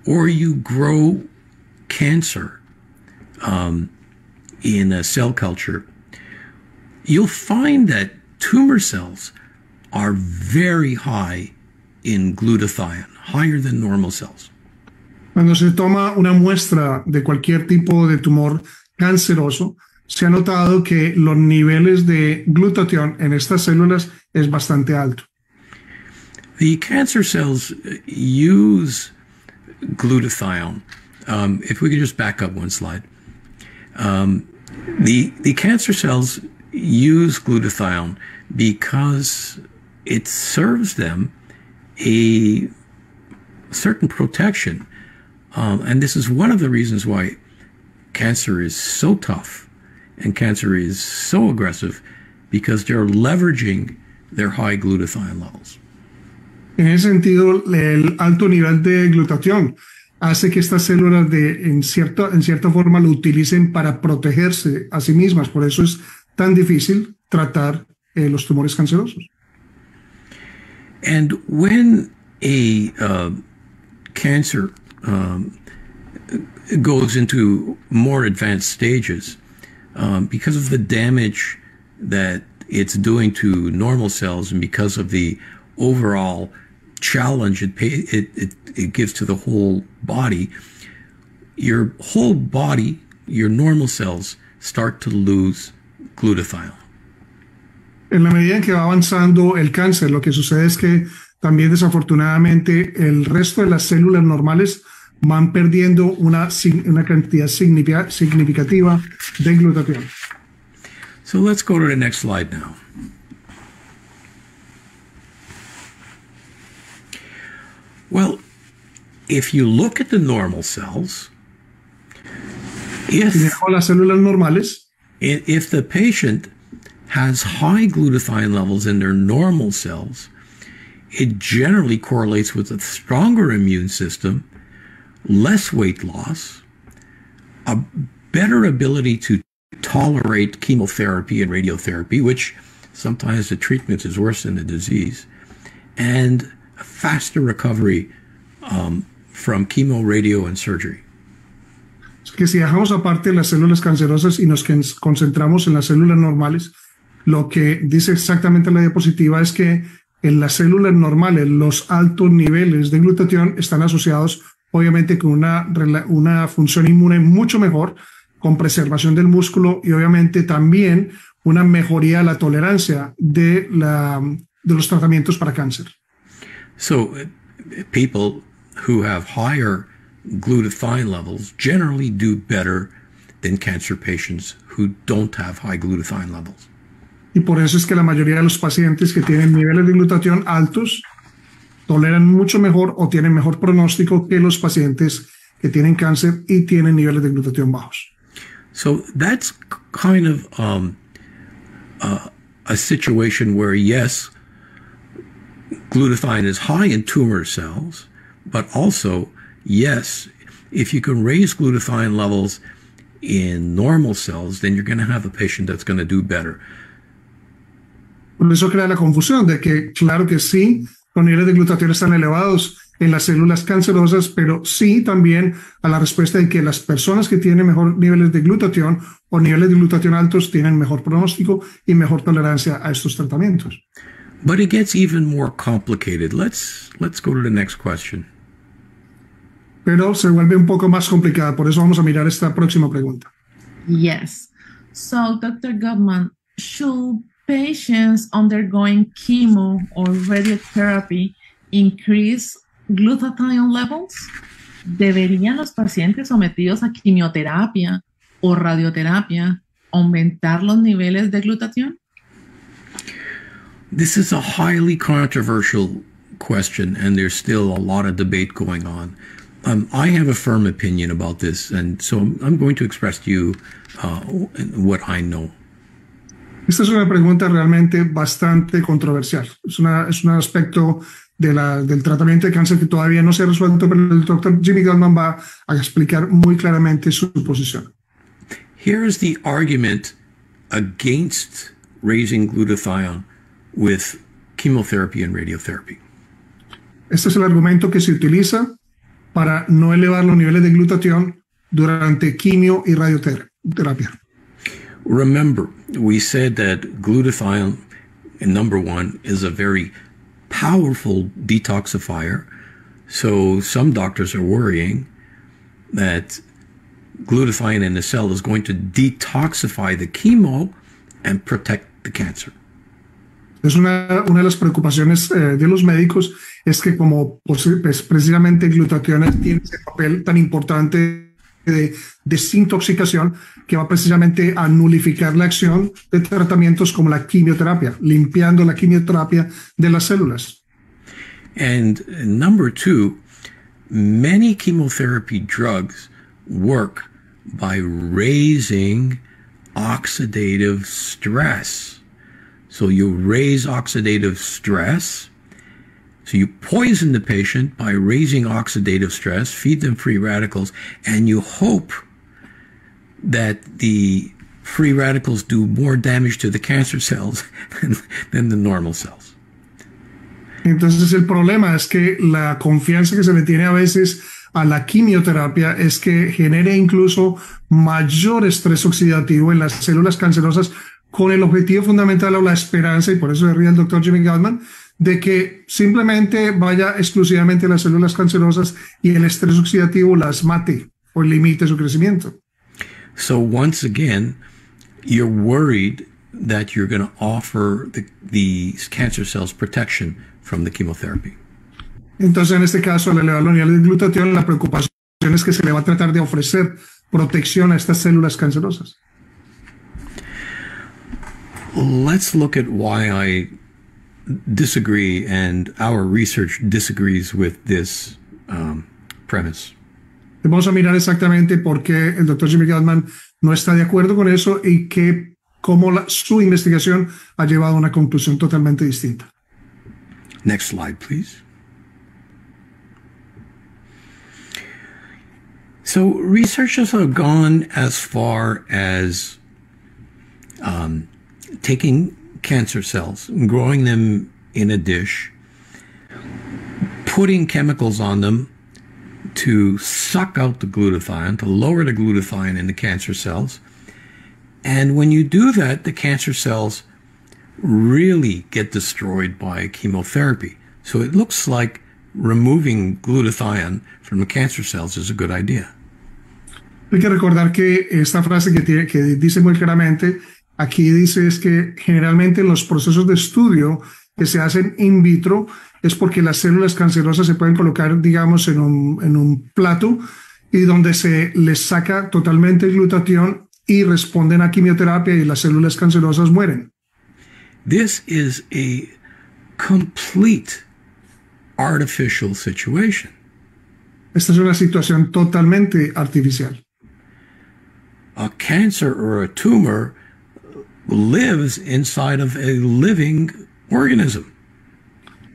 or you grow cancer in a cell culture, you'll find that tumor cells are very high in glutathione, higher than normal cells. Cuando se toma una muestra de cualquier tipo de tumor, canceroso, se ha notado que los niveles de glutatión en estas células es bastante alto. The cancer cells use glutathione. If we could just back up one slide. The cancer cells use glutathione because it serves them a certain protection. And this is one of the reasons why cancer is so tough and cancer is so aggressive, because they're leveraging their high glutathione levels. En ese sentido, el alto nivel de glutatión hace que estas células en cierta forma lo utilicen para protegerse a sí mismas. Por eso es tan difícil tratar los tumores cancerosos. And when a cancer goes into more advanced stages, because of the damage that it's doing to normal cells and because of the overall challenge it gives to the whole body, your normal cells start to lose glutathione. En la medida en que va avanzando el cáncer, lo que sucede es que también desafortunadamente el resto de las células normales van perdiendo una cantidad significativa de glutatión. So let's go to the next slide now. Well, if you look at the normal cells, if las células normales, if the patient has high glutathione levels in their normal cells, it generally correlates with a stronger immune system, less weight loss, a better ability to tolerate chemotherapy and radiotherapy, which sometimes the treatment is worse than the disease, and a faster recovery from chemo, radio, and surgery. Que si dejamos aparte las células cancerosas y nos concentramos en las células normales, lo que dice exactamente la diapositiva es que en las células normales los altos niveles de glutatión están asociados obviamente con una función inmune mucho mejor, con preservación del músculo y obviamente también una mejoría de la tolerancia de los tratamientos para cáncer. So, people who have higher glutathione levels generally do better than cancer patients who don't have high glutathione levels. Y por eso es que la mayoría de los pacientes que tienen niveles de glutatión altos toleran mucho mejor o tienen mejor pronóstico que los pacientes que tienen cáncer y tienen niveles de glutatión bajos. So that's kind of a situation where, yes, glutathione is high in tumor cells, but also, yes, if you can raise glutathione levels in normal cells, then you're going to have a patient that's going to do better. Por eso crea la confusión de que, claro que sí, los niveles de glutatión están elevados en las células cancerosas, pero sí también a la respuesta de que las personas que tienen mejor niveles de glutatión o niveles de glutatión altos tienen mejor pronóstico y mejor tolerancia a estos tratamientos. But it gets even more complicated. Let's go to the next question. Pero se vuelve un poco más complicada, por eso vamos a mirar esta próxima pregunta. Yes. So, Dr. Gutman, should patients undergoing chemo or radiotherapy increase glutathione levels? ¿Deberían los pacientes sometidos a quimioterapia o radioterapia aumentar los niveles de glutatión? This is a highly controversial question, and there's still a lot of debate going on. I have a firm opinion about this, and so I'm going to express to you what I know. Esta es una pregunta realmente bastante controversial. Es un aspecto del tratamiento de cáncer que todavía no se ha resuelto, pero el doctor Jimmy Gutman va a explicar muy claramente su posición. Here is the argument against raising glutathione with chemotherapy and radiotherapy. Este es el argumento que se utiliza para no elevar los niveles de glutatión durante quimio y radioterapia. Remember, we said that glutathione, number one, is a very powerful detoxifier. So some doctors are worrying that glutathione in the cell is going to detoxify the chemo and protect the cancer. Es una de las preocupaciones de los médicos es que como pues, precisamente el glutatión tiene ese papel tan importante de desintoxicación que va precisamente a nulificar la acción de tratamientos como la quimioterapia, limpiando la quimioterapia de las células. And number two, many chemotherapy drugs work by raising oxidative stress. So you raise oxidative stress. So you poison the patient by raising oxidative stress, feed them free radicals, and you hope that the free radicals do more damage to the cancer cells than the normal cells. Entonces el problema es que la confianza que se le tiene a veces a la quimioterapia es que genere incluso mayor estrés oxidativo en las células cancerosas con el objetivo fundamental o la esperanza, y por eso se ríe el doctor Jimmy Gutman, de que simplemente vaya exclusivamente a las células cancerosas y el estrés oxidativo las mate o limite su crecimiento. So once again, you're worried that you're going to offer the cancer cells protection from the chemotherapy. Entonces, en este caso, al elevar los niveles de glutatión, la preocupación es que se le va a tratar de ofrecer protección a estas células cancerosas. Let's look at why I disagree and our research disagrees with this premise. Vamos a mirar exactamente por qué el doctor Jimmy Gutman no está de acuerdo con eso y cómo su investigación ha llevado a una conclusión totalmente distinta. Next slide, please. So researchers have gone as far as taking cancer cells, growing them in a dish, putting chemicals on them to suck out the glutathione, to lower the glutathione in the cancer cells. And when you do that, the cancer cells really get destroyed by chemotherapy. So it looks like removing glutathione from the cancer cells is a good idea. Hay que recordar que esta frase que dice muy claramente, aquí dice es que generalmente en los procesos de estudio que se hacen in vitro es porque las células cancerosas se pueden colocar, digamos, en un plato y donde se les saca totalmente el glutatión y responden a quimioterapia y las células cancerosas mueren. This is a complete artificial situation. Esta es una situación totalmente artificial. A cancer or a tumor lives inside of a living organism.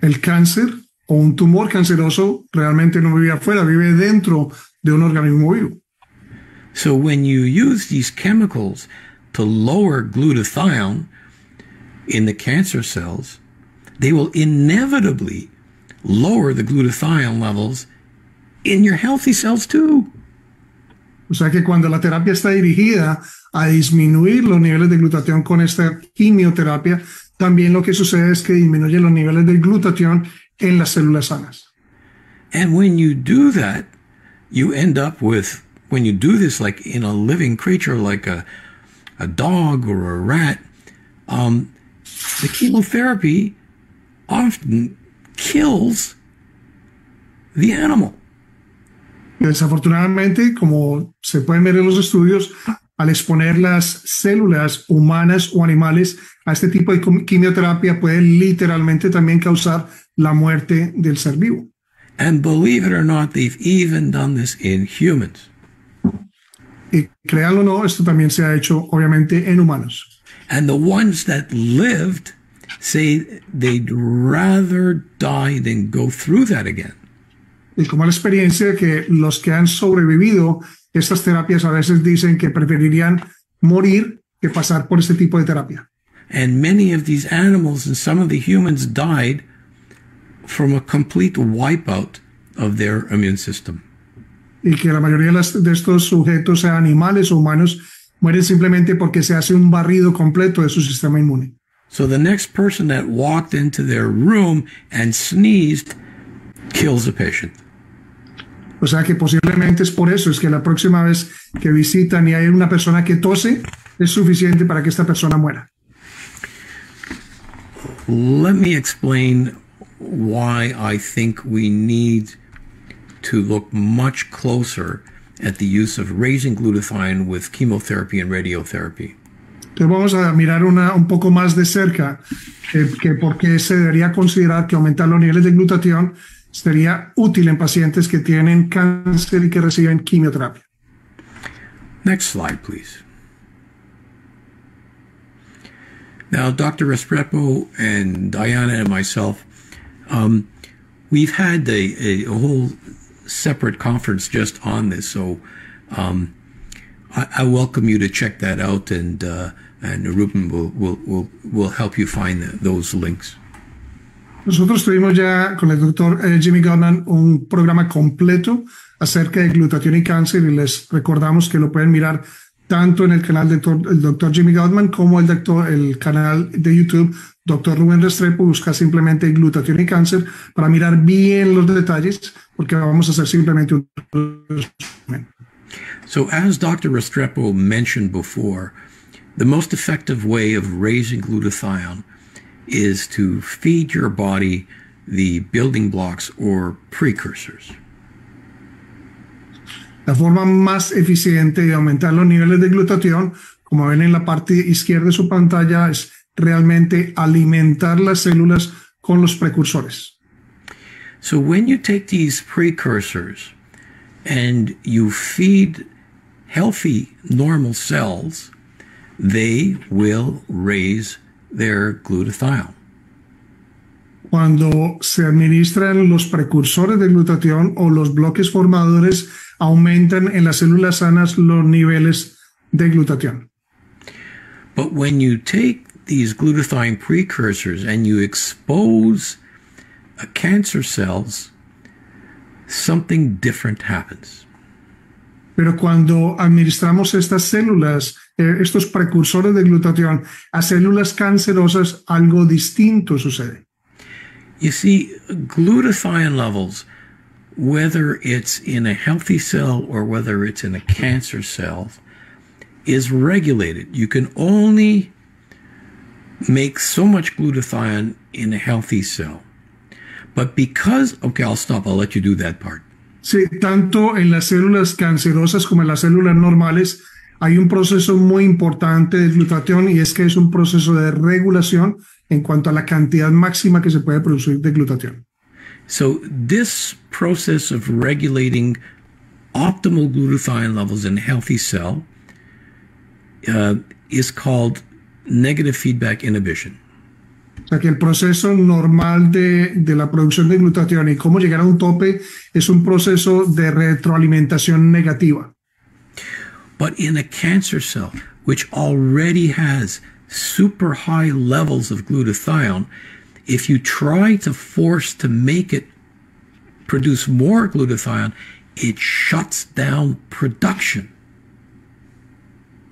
El cáncer o un tumor canceroso realmente no vive afuera, vive dentro de un organismo vivo. So when you use these chemicals to lower glutathione in the cancer cells, they will inevitably lower the glutathione levels in your healthy cells too. O sea que cuando la terapia está dirigida a disminuir los niveles de glutatión con esta quimioterapia, también lo que sucede es que disminuye los niveles de glutatión en las células sanas. And when you do that, you end up with, when you do this like in a living creature like a dog or a rat, the chemotherapy often kills the animal. Desafortunadamente, como se pueden ver en los estudios, al exponer las células humanas o animales a este tipo de quimioterapia puede literalmente también causar la muerte del ser vivo. And believe it or not, they've even done this in humans. Y créanlo o no, esto también se ha hecho obviamente en humanos. And the ones that lived say they'd rather die than go through that again. Y como la experiencia que los que han sobrevivido estas terapias a veces dicen que preferirían morir que pasar por este tipo de terapia. And many of these animals and some of the humans died from a complete wipeout of their immune system. Y que la mayoría de estos sujetos, sean animales o humanos, mueren simplemente porque se hace un barrido completo de su sistema inmune. So the next person that walked into their room and sneezed kills the patient. O sea que posiblemente es por eso, es que la próxima vez que visitan y hay una persona que tose, es suficiente para que esta persona muera. Let me explain why I think we need to look much closer at the use of raising glutathione with chemotherapy and radiotherapy. Entonces vamos a mirar un poco más de cerca que por qué se debería considerar que aumentar los niveles de glutatión sería útil en pacientes que tienen cáncer y que reciben quimioterapia. Next slide, please. Now, Dr. Restrepo and Diana and myself, we've had a whole separate conference just on this, so I welcome you to check that out, and Ruben will help you find those links. Nosotros tuvimos ya con el doctor Jimmy Gutman un programa completo acerca de glutatión y cáncer y les recordamos que lo pueden mirar tanto en el canal del doctor Jimmy Gutman como el canal de YouTube Dr. Rubén Restrepo. Busca simplemente glutatión y cáncer para mirar bien los detalles, porque vamos a hacer simplemente un resumen. So as Dr. Restrepo mentioned before, the most effective way of raising glutathione is to feed your body the building blocks or precursors. La forma más eficiente de aumentar los niveles de glutatión, como ven en la parte izquierda de su pantalla, es realmente alimentar las células con los precursores. So when you take these precursors and you feed healthy, normal cells, they will raise their glutathione. Cuando se administran los precursores de glutatión o los bloques formadores, aumentan en las células sanas los niveles de glutatión. But when you take these glutathione precursors and you expose cancer cells, something different happens. Pero cuando administramos estas células, estos precursores de glutatión a células cancerosas, algo distinto sucede. You see, glutathione levels, whether it's in a healthy cell or whether it's in a cancer cell, is regulated. You can only make so much glutathione in a healthy cell. But because, okay, I'll stop. I'll let you do that part. Sí, tanto en las células cancerosas como en las células normales hay un proceso muy importante de glutatión, y es que es un proceso de regulación en cuanto a la cantidad máxima que se puede producir de glutatión. So this process of regulating optimal glutathione levels in a healthy cell is called negative feedback inhibition. O sea que el proceso normal de la producción de glutatión y cómo llegar a un tope es un proceso de retroalimentación negativa. But in a cancer cell, which already has super high levels of glutathione, if you try to force to make it produce more glutathione, it shuts down production.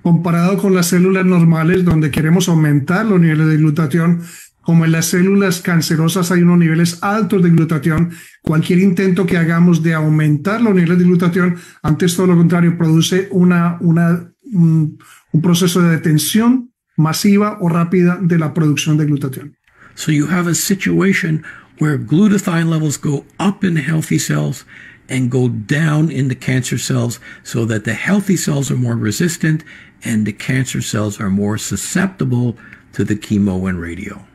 Comparado con las células normales, donde queremos aumentar los niveles de glutatión, como en las células cancerosas hay unos niveles altos de glutatión, cualquier intento que hagamos de aumentar los niveles de glutatión, antes todo lo contrario, produce un proceso de detención masiva o rápida de la producción de glutatión. So you have a situation where glutathione levels go up in healthy cells and go down in the cancer cells, so that the healthy cells are more resistant and the cancer cells are more susceptible to the chemo and radio.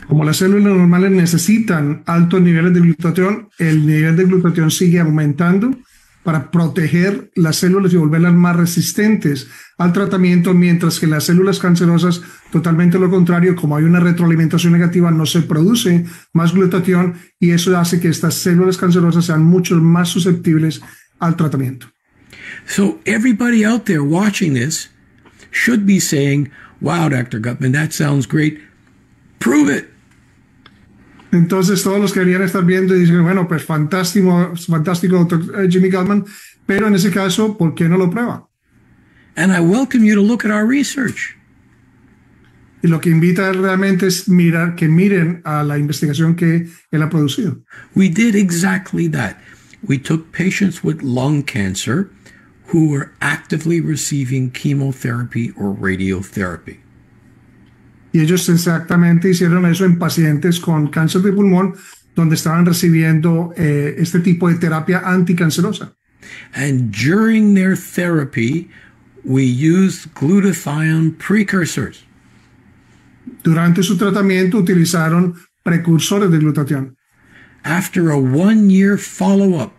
Como las células normales necesitan altos niveles de glutatión, el nivel de glutatión sigue aumentando para proteger las células y volverlas más resistentes al tratamiento, mientras que las células cancerosas, totalmente lo contrario, como hay una retroalimentación negativa, no se produce más glutatión, y eso hace que estas células cancerosas sean mucho más susceptibles al tratamiento. So everybody out there watching this should be saying, wow, Dr. Gutman, that sounds great. Prove it. Entonces todos los que deberían estar viendo y dicen, bueno, pues fantástico, doctor Jimmy Gutman, pero en ese caso, ¿por qué no lo prueba? And I welcome you to look at our research. Y lo que invita realmente es miren a la investigación que él ha producido. We did exactly that. we took patients with lung cancer who were actively receiving chemotherapy or radiotherapy. Y ellos exactamente hicieron eso en pacientes con cáncer de pulmón, donde estaban recibiendo este tipo de terapia anticancerosa. And during their therapy, we used glutathione precursors. Durante su tratamiento utilizaron precursores de glutatión. After a 1-year follow-up,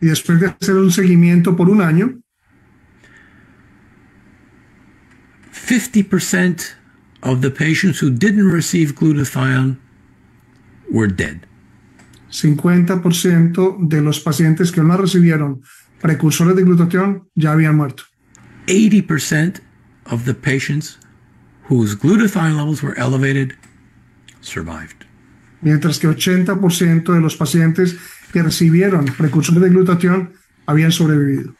Y después de hacer un seguimiento por 1 año, 50% of the patients who didn't receive glutathione were dead. 50% de los pacientes que no recibieron precursores de glutatión ya habían muerto. 80% of the patients whose glutathione levels were elevated survived. Mientras que 80% de los pacientes que recibieron precursores de glutatión habían sobrevivido.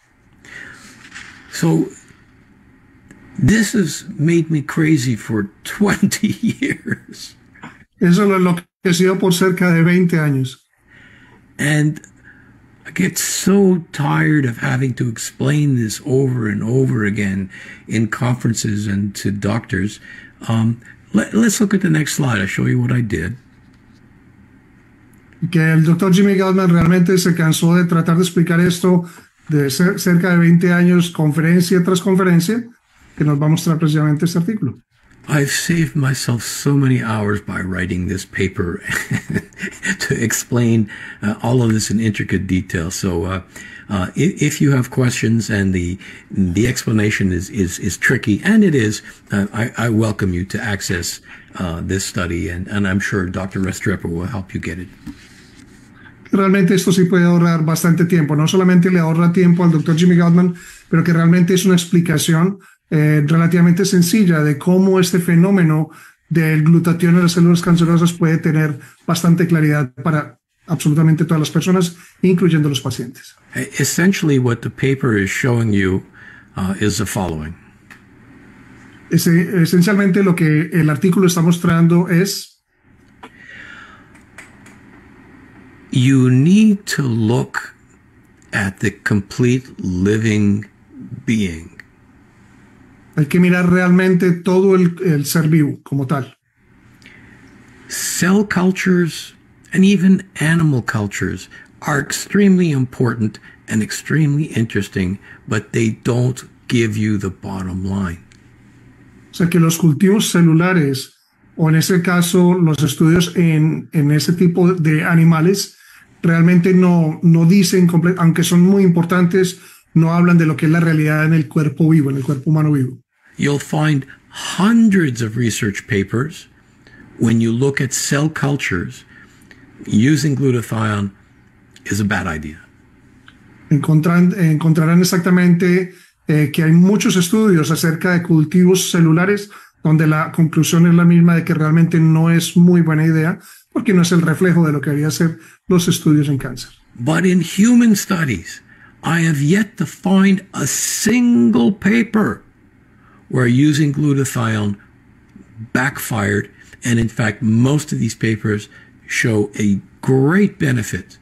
So this has made me crazy for 20 years. Eso lo enloqueció por cerca de 20 años. And I get so tired of having to explain this over and over again in conferences and to doctors. Let's look at the next slide. I'll show you what I did. Que el doctor Jimmy Gutman realmente se cansó de tratar de explicar esto de cerca de 20 años, conferencia tras conferencia, que nos va a mostrar precisamente este artículo. I've saved myself so many hours by writing this paper to explain all of this in intricate detail. So if you have questions and the explanation is tricky, and it is, I welcome you to access this study, and I'm sure Dr. Restrepo will help you get it. Realmente esto sí puede ahorrar bastante tiempo. No solamente le ahorra tiempo al doctor Jimmy Gutman, pero que realmente es una explicación relativamente sencilla de cómo este fenómeno del glutatión en las células cancerosas puede tener bastante claridad para absolutamente todas las personas, incluyendo los pacientes. Essentially, what the paper is showing you is the following. Esencialmente lo que el artículo está mostrando es: you need to look at the complete living being. Hay que mirar realmente todo el ser vivo como tal. Cell cultures and even animal cultures are extremely important and extremely interesting, but they don't give you the bottom line. O sea que los cultivos celulares, o en ese caso los estudios en ese tipo de animales, realmente no dicen, aunque son muy importantes, no hablan de lo que es la realidad en el cuerpo vivo, en el cuerpo humano vivo. You'll find hundreds of research papers when you look at cell cultures using glutathione is a bad idea. Encontrarán exactamente que hay muchos estudios acerca de cultivos celulares donde la conclusión es la misma de que realmente no es muy buena idea porque no es el reflejo de lo que deberían ser los estudios en cáncer. But in human studies, I have yet to find a single paper where using glutathione backfired, and in fact, most of these papers show a great benefit,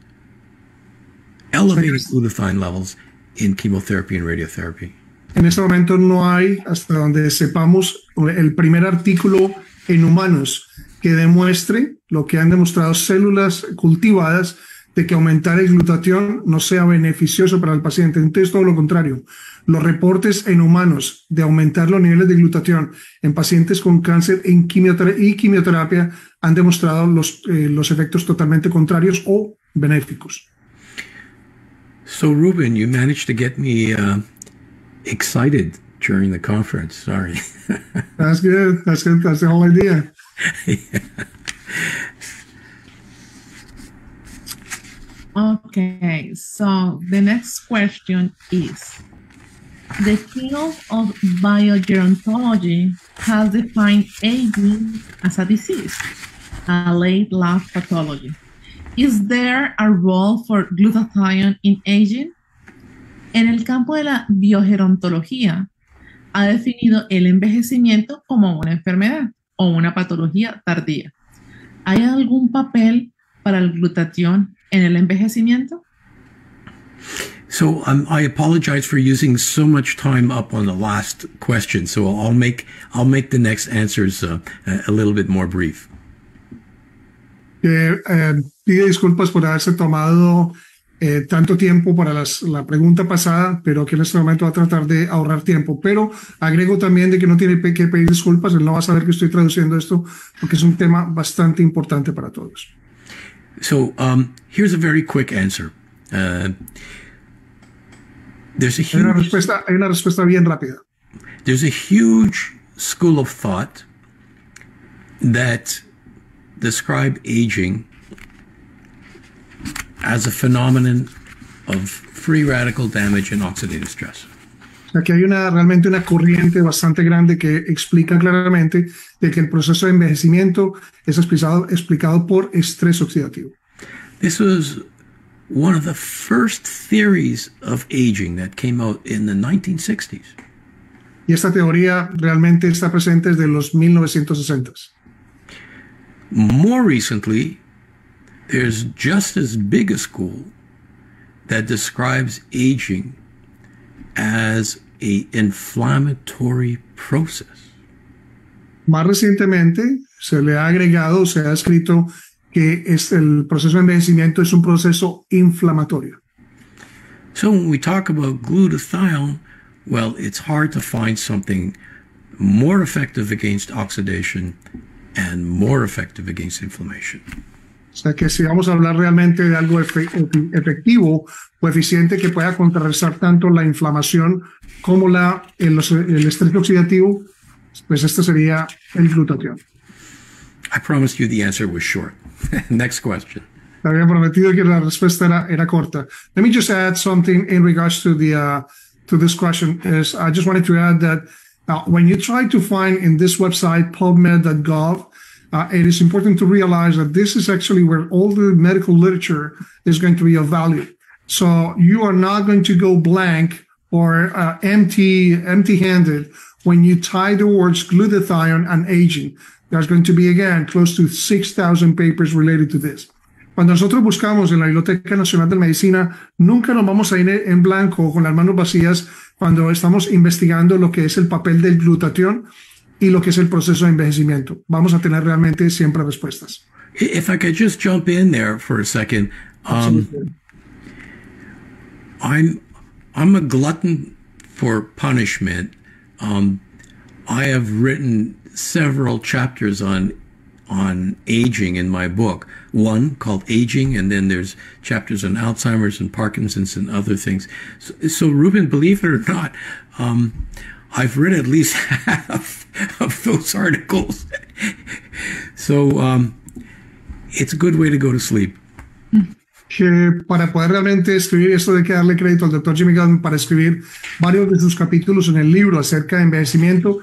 elevated glutathione levels in chemotherapy and radiotherapy. En este momento no hay, hasta donde sepamos, el primer artículo en humanos que demuestre lo que han demostrado células cultivadas de que aumentar el glutatión no sea beneficioso para el paciente. Entonces, todo lo contrario. Los reportes en humanos de aumentar los niveles de glutatión en pacientes con cáncer y quimioterapia han demostrado los efectos totalmente contrarios o benéficos. So, Ruben, you managed to get me excited during the conference. Sorry. That's good. That's good. That's the whole idea. Yeah. Okay, so the next question is, the field of biogerontology has defined aging as a disease, a late life pathology. Is there a role for glutathione in aging? En el campo de la biogerontología, ha definido el envejecimiento como una enfermedad o una patología tardía. ¿Hay algún papel para el glutatión en el envejecimiento? So I apologize for using so much time up on the last question. So I'll make the next answers a little bit more brief. Pido disculpas por haberse tomado tanto tiempo para la pregunta pasada, pero que en este momento va a tratar de ahorrar tiempo. Pero agrego también de que no tiene que pedir disculpas, él no va a saber que estoy traduciendo esto porque es un tema bastante importante para todos. So here's a very quick answer. Hay una respuesta bien rápida. There's a huge school of thought that describe aging as a phenomenon of free radical damage and oxidative stress. Aquí hay realmente una corriente bastante grande que explica claramente de que el proceso de envejecimiento es explicado por estrés oxidativo. This was one of the first theories of aging that came out in the 1960s. Y esta teoría realmente está presente desde los 1960s. More recently, there's just as big a school that describes aging as an inflammatory process. Más recientemente se le ha agregado, se ha escrito que el proceso de envejecimiento es un proceso inflamatorio. So when we talk about glutathione, well, it's hard to find something more effective against oxidation and more effective against inflammation. O sea que si vamos a hablar realmente de algo efectivo o eficiente que pueda contrarrestar tanto la inflamación como el estrés oxidativo, pues este sería el glutatión. I promised you the answer was short. Next question. Te había prometido que la respuesta era corta. Let me just add something in regards to this question. I just wanted to add that when you try to find in this website, pubmed.gov, it is important to realize that this is actually where all the medical literature is going to be of value. So you are not going to go blank or empty-handed when you tie the words glutathione and aging. There's going to be, again, close to 6,000 papers related to this. Cuando nosotros buscamos en la Biblioteca Nacional de Medicina, nunca nos vamos a ir en blanco con las manos vacías cuando estamos investigando lo que es el papel del glutatión y lo que es el proceso de envejecimiento. Vamos a tener realmente siempre respuestas. If I could just jump in there for a second. I'm a glutton for punishment. I have written several chapters on aging in my book. One called Aging, and then there's chapters on Alzheimer's and Parkinson's and other things. So Ruben, believe it or not, I've read at least half of those articles. So it's a good way to go to sleep. Que para poder realmente escribir esto, hay que darle crédito al Dr. Jimmy Gutman para escribir varios de sus capítulos en el libro acerca de envejecimiento.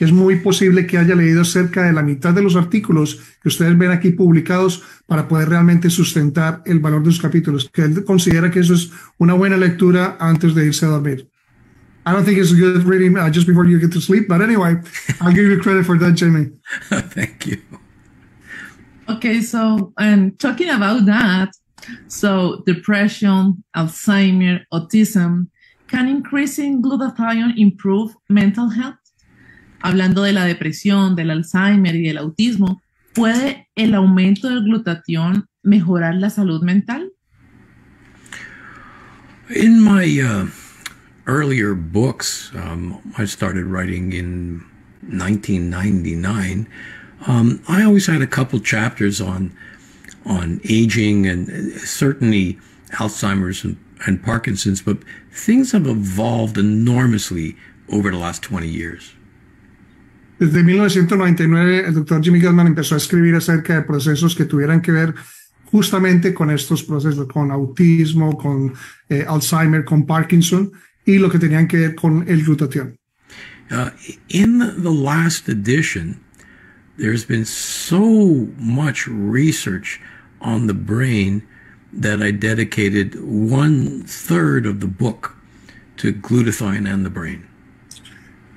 Es muy posible que haya leído cerca de la mitad de los artículos que ustedes ven aquí publicados para poder realmente sustentar el valor de sus capítulos, que él considera que eso es una buena lectura antes de irse a dormir. I don't think it's good reading just before you get to sleep, but anyway, I'll give you credit for that, Jimmy. Thank you. Okay, so talking about that, so depression, Alzheimer, autism, can increasing glutathione improve mental health? Hablando de la depresión, del Alzheimer y del autismo, ¿puede el aumento del glutatión mejorar la salud mental? In my earlier books, I started writing in 1999. I always had a couple chapters on aging and certainly Alzheimer's and Parkinson's, but things have evolved enormously over the last 20 years. Desde 1999, el Dr. Jimmy Gutman empezó a escribir acerca de procesos que tuvieran que ver justamente con estos procesos, con autismo, con Alzheimer, con Parkinson, y lo que tenían que ver con el glutatión. In the last edition, there's been so much research on the brain that I dedicated 1/3 of the book to glutathione and the brain.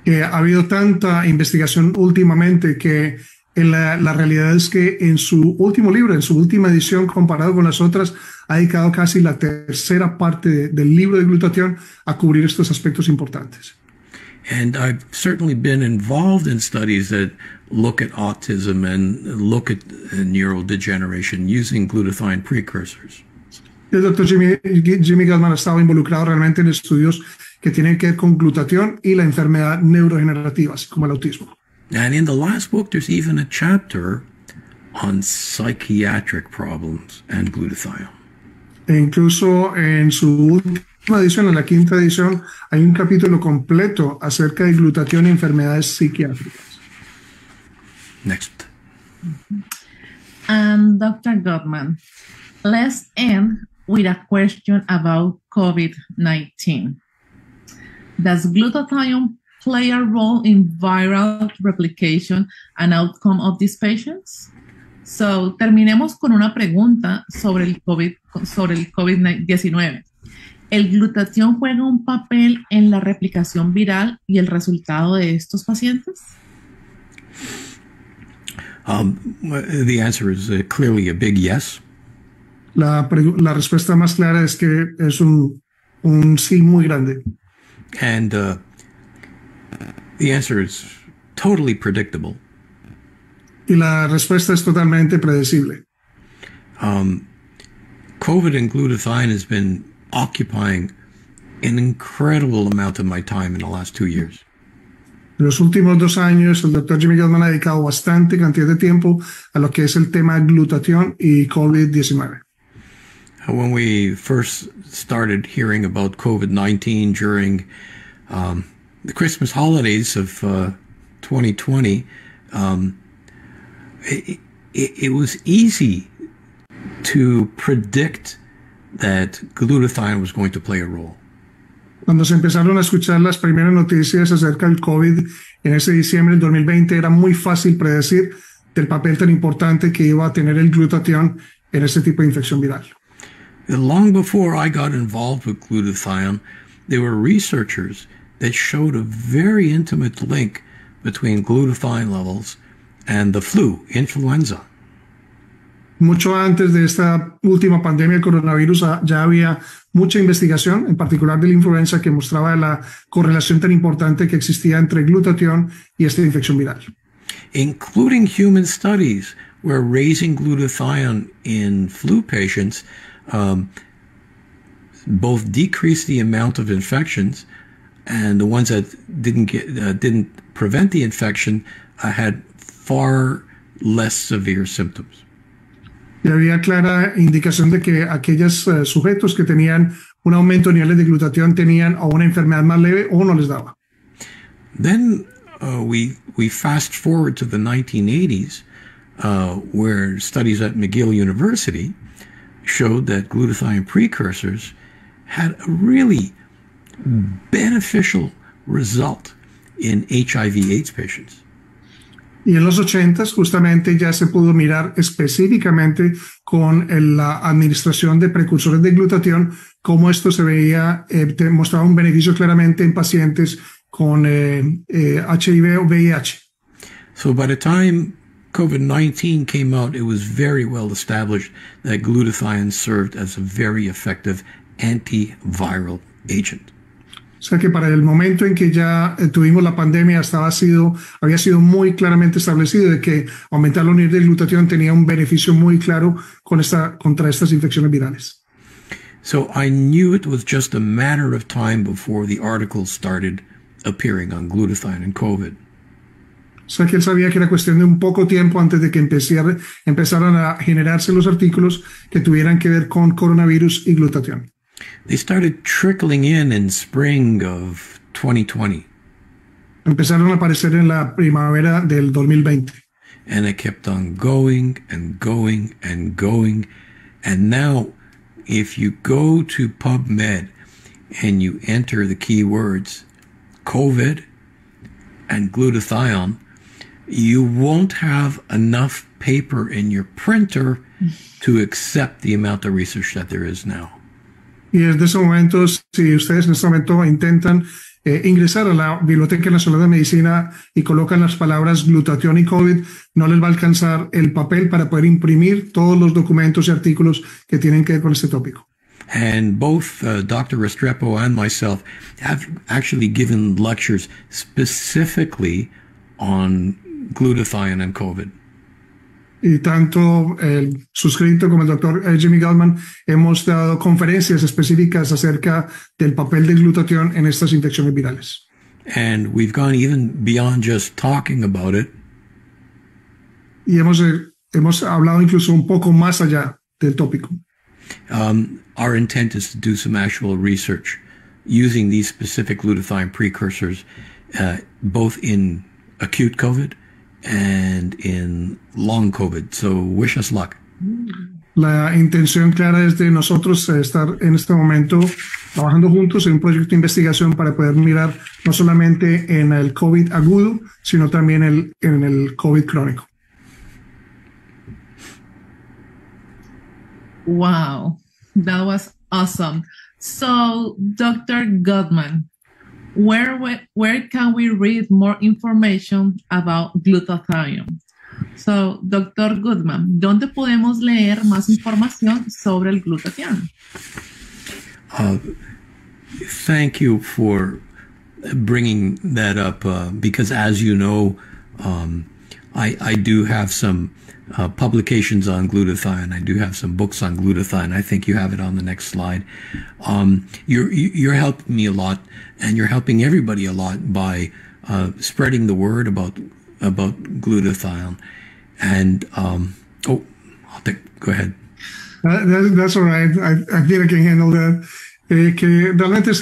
Ha habido tanta investigación últimamente que La realidad es que en su último libro, en su última edición, comparado con las otras, ha dedicado casi la tercera parte del libro de glutatión a cubrir estos aspectos importantes. And I've certainly been involved in studies that look at autism and look at neurodegeneration using glutathione precursors. El doctor Jimmy Gutman ha estado involucrado realmente en estudios que tienen que ver con glutatión y la enfermedad neurodegenerativa, así como el autismo. And in the last book, there's even a chapter on psychiatric problems and glutathione. E incluso en su última edición, en la quinta edición, hay un capítulo completo acerca de glutatión y enfermedades psiquiátricas. Next. And Dr. Gutman, let's end with a question about COVID-19. Does glutathione play a role in viral replication and outcome of these patients? So, terminemos con una pregunta sobre el COVID-19. ¿El glutatión juega un papel en la replicación viral y el resultado de estos pacientes? The answer is clearly a big yes. La respuesta más clara es que es un sí muy grande. And the answer is totally predictable. Y la respuesta es totalmente predecible. COVID and glutathione has been occupying an incredible amount of my time in the last 2 years. En los últimos 2 años, el doctor Jimmy Gutman ha dedicado bastante cantidad de tiempo a lo que es el tema glutatión y COVID-19. When we first started hearing about COVID-19 during the Christmas holidays of 2020, it was easy to predict that glutathione was going to play a role. Cuando se empezaron a escuchar las primeras noticias acerca del COVID en ese diciembre del 2020, era muy fácil predecir del papel tan importante que iba a tener el glutatión en este tipo de infección viral. Long before I got involved with glutathione, there were researchers that showed a very intimate link between glutathione levels and the flu, influenza. Mucho antes de esta última pandemia del coronavirus ya había mucha investigación, en particular de la influenza, que mostraba la correlación tan importante que existía entre glutatión y esta infección viral. Including human studies where raising glutathione in flu patients both decreased the amount of infections, and the ones that didn't prevent the infection had far less severe symptoms. Y había clara indicación de que aquellos sujetos que tenían un aumento de niveles de glutatión tenían o una enfermedad más leve o no les daba. Then we fast forward to the 1980s, where studies at McGill University showed that glutathione precursors had a really beneficial result in HIV/AIDS patients. Y en los 80s justamente ya se pudo mirar específicamente con la administración de precursores de glutatión cómo esto se veía, mostraba un beneficio claramente en pacientes con HIV o VIH. So by the time COVID-19 came out, it was very well established that glutathione served as a very effective antiviral agent. O sea que para el momento en que ya tuvimos la pandemia había sido muy claramente establecido de que aumentar los niveles de glutatión tenía un beneficio muy claro contra estas infecciones virales. So I knew it was just a matter of time before the articles started appearing on glutathione and COVID. O sea que él sabía que era cuestión de un poco tiempo antes de que empezaran a generarse los artículos que tuvieran que ver con coronavirus y glutatión. They started trickling in spring of 2020. Empezaron a aparecer en la primavera del 2020. And it kept on going and going and going. And now, if you go to PubMed and you enter the keywords COVID and glutathione, you won't have enough paper in your printer to accept the amount of research that there is now. Y desde ese momento, si ustedes en este momento intentan ingresar a la Biblioteca Nacional de Medicina y colocan las palabras glutatión y COVID, no les va a alcanzar el papel para poder imprimir todos los documentos y artículos que tienen que ver con este tópico. And both Dr. Restrepo and myself have actually given lectures specifically on glutathione and COVID. Y tanto el suscrito como el doctor Jimmy Gutman hemos dado conferencias específicas acerca del papel del glutatión en estas infecciones virales. And we've gone even beyond just talking about it. Y hemos hablado incluso un poco más allá del tópico. Our intent is to do some actual research using these specific glutathione precursors, both in acute COVID and in long COVID. So wish us luck. La intención clara es de nosotros estar en este momento trabajando juntos en un proyecto de investigación para poder mirar no solamente en el COVID agudo, sino también en el COVID crónico. Wow, that was awesome. So, Dr. Gutman, where can we read more information about glutathione? So, Dr. Gutman, ¿dónde podemos leer más información sobre el glutatión? Thank you for bringing that up, because as you know, I do have some publications on glutathione. I do have some books on glutathione. I think you have it on the next slide. You're helping me a lot, and you're helping everybody a lot by spreading the word about glutathione. And go ahead. That's all right. I think I can handle that. Que realmente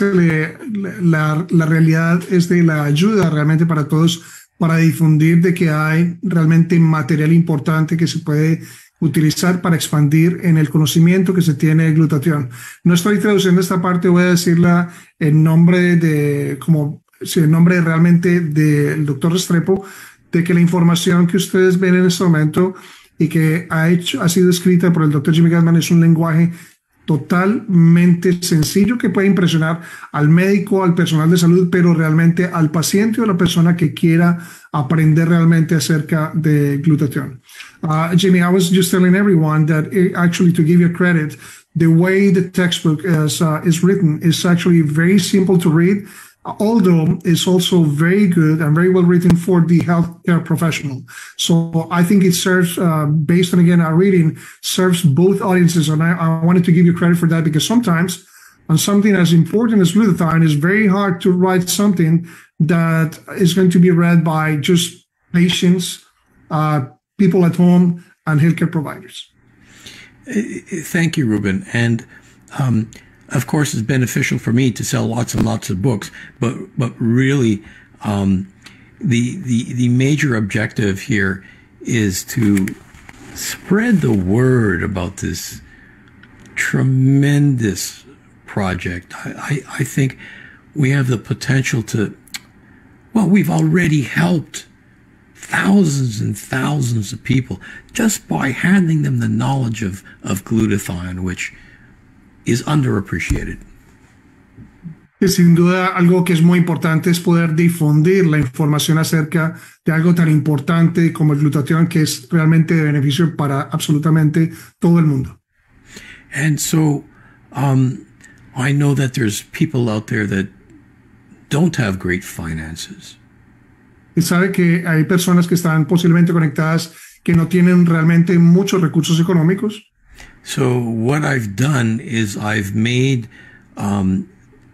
la realidad es de la ayuda realmente para todos, para difundir de que hay realmente material importante que se puede utilizar para expandir en el conocimiento que se tiene de glutatión. No estoy traduciendo esta parte, voy a decirla en nombre realmente del doctor Restrepo, de que la información que ustedes ven en este momento y que ha sido escrita por el doctor Jimmy Gutman es un lenguaje totalmente sencillo que puede impresionar al médico, al personal de salud, pero realmente al paciente o a la persona que quiera aprender realmente acerca de glutatión. Jimmy, I was just telling everyone that actually, to give you credit, the way the textbook is written is actually very simple to read, although it's also very good and very well written for the healthcare professional. So I think it serves, based on, again, our reading, serves both audiences. And I wanted to give you credit for that, because sometimes on something as important as glutathione, it's very hard to write something that is going to be read by just patients, people at home, and healthcare providers. Thank you, Ruben. And of course, it's beneficial for me to sell lots and lots of books, but really, the major objective here is to spread the word about this tremendous project. I think we have the potential to, well, we've already helped thousands and thousands of people just by handing them the knowledge of glutathione, which is underappreciated. Sin duda, algo que es muy importante es poder difundir la información acerca de algo tan importante como el glutatión, que es realmente de beneficio para absolutamente todo el mundo. And so, I know that there's people out there that don't have great finances. Y sabe que hay personas que están posiblemente conectadas que no tienen realmente muchos recursos económicos. So what I've done is I've made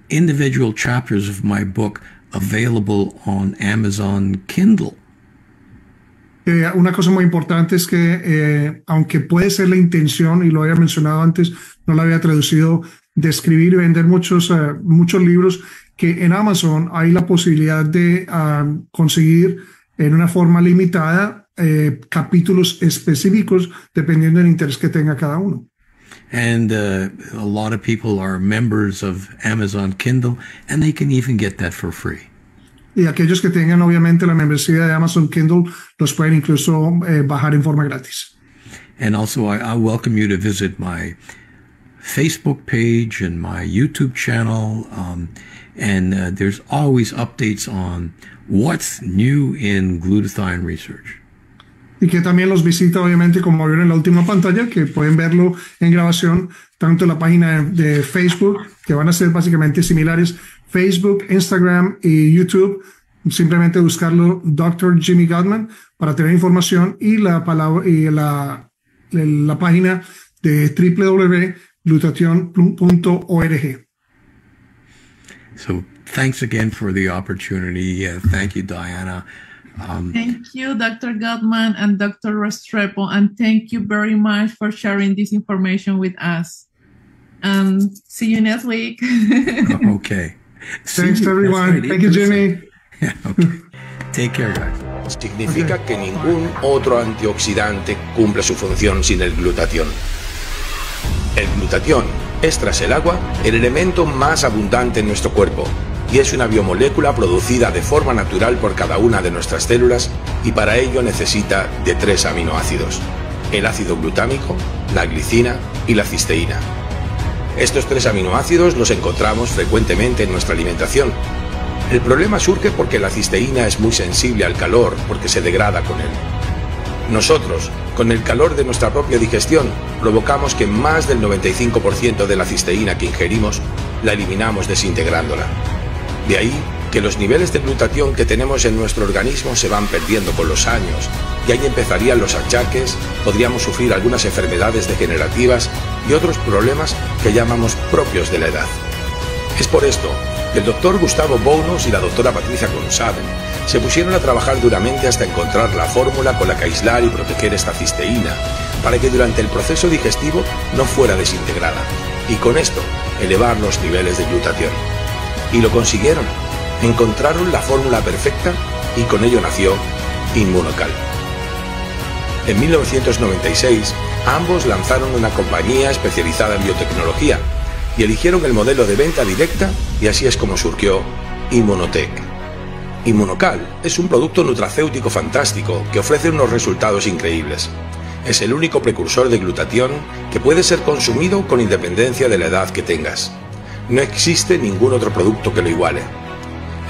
individual chapters of my book available on Amazon Kindle. Una cosa muy importante es que, aunque puede ser la intención, y lo había mencionado antes, no lo había traducido, de escribir y vender muchos libros, que en Amazon hay la posibilidad de conseguir en una forma limitada capítulos específicos dependiendo del interés que tenga cada uno. And a lot of people are members of Amazon Kindle, and they can even get that for free. Y aquellos que tengan obviamente la membresía de Amazon Kindle los pueden incluso bajar en forma gratis. And also I welcome you to visit my Facebook page and my YouTube channel, and there's always updates on what's new in glutathione research. Y que también los visita, obviamente, como vieron en la última pantalla, que pueden verlo en grabación, tanto en la página de Facebook, que van a ser básicamente similares, Facebook, Instagram y YouTube. Simplemente buscarlo Dr. Jimmy Gutman para tener información, y la página de www.glutation.org. So thanks again for the opportunity. Thank you, Diana. Thank you, Dr. Gutman and Dr. Restrepo, and thank you very much for sharing this information with us. See you next week. Okay. Thanks, everyone. Thank you, Jimmy. Yeah, okay. Take care, guys. Significa que ningún otro antioxidante cumple su función sin el glutatión. El glutatión es, tras el agua, el elemento más abundante en nuestro cuerpo, y es una biomolécula producida de forma natural por cada una de nuestras células, y para ello necesita de 3 aminoácidos: el ácido glutámico, la glicina y la cisteína. Estos 3 aminoácidos los encontramos frecuentemente en nuestra alimentación. El problema surge porque la cisteína es muy sensible al calor, porque se degrada con él. Nosotros, con el calor de nuestra propia digestión, provocamos que más del 95% de la cisteína que ingerimos la eliminamos desintegrándola. De ahí que los niveles de glutatión que tenemos en nuestro organismo se van perdiendo con los años, y ahí empezarían los achaques, podríamos sufrir algunas enfermedades degenerativas y otros problemas que llamamos propios de la edad. Es por esto que el doctor Gustavo Bounos y la doctora Patricia Consaven se pusieron a trabajar duramente hasta encontrar la fórmula con la que aislar y proteger esta cisteína, para que durante el proceso digestivo no fuera desintegrada, y con esto elevar los niveles de glutatión. Y lo consiguieron. Encontraron la fórmula perfecta, y con ello nació Inmunocal. En 1996, ambos lanzaron una compañía especializada en biotecnología y eligieron el modelo de venta directa, y así es como surgió Inmunotech. Inmunocal es un producto nutracéutico fantástico que ofrece unos resultados increíbles. Es el único precursor de glutatión que puede ser consumido con independencia de la edad que tengas. No existe ningún otro producto que lo iguale.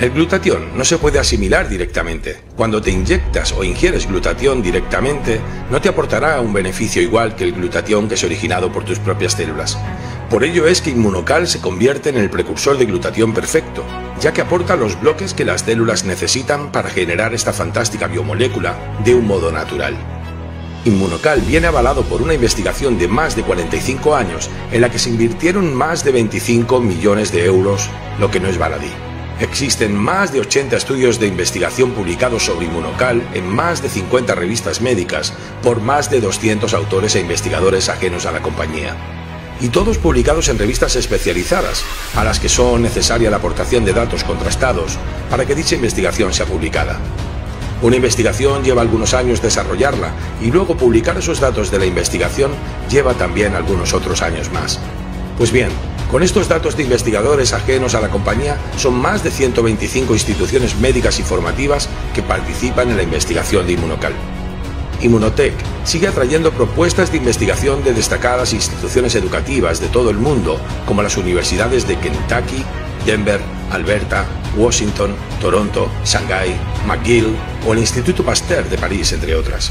El glutatión no se puede asimilar directamente. Cuando te inyectas o ingieres glutatión directamente, no te aportará un beneficio igual que el glutatión que es originado por tus propias células. Por ello es que Inmunocal se convierte en el precursor de glutatión perfecto, ya que aporta los bloques que las células necesitan para generar esta fantástica biomolécula de un modo natural. Inmunocal viene avalado por una investigación de más de 45 años en la que se invirtieron más de 25 millones de euros, lo que no es baladí. Existen más de 80 estudios de investigación publicados sobre Inmunocal en más de 50 revistas médicas por más de 200 autores e investigadores ajenos a la compañía. Y todos publicados en revistas especializadas, a las que son necesaria la aportación de datos contrastados para que dicha investigación sea publicada. Una investigación lleva algunos años desarrollarla, y luego publicar esos datos de la investigación lleva también algunos otros años más. Pues bien, con estos datos de investigadores ajenos a la compañía, son más de 125 instituciones médicas y formativas que participan en la investigación de Inmunocal. Inmunotech sigue atrayendo propuestas de investigación de destacadas instituciones educativas de todo el mundo, como las universidades de Kentucky, Denver, Alberta, Washington, Toronto, Shanghái, McGill o el Instituto Pasteur de París, entre otras.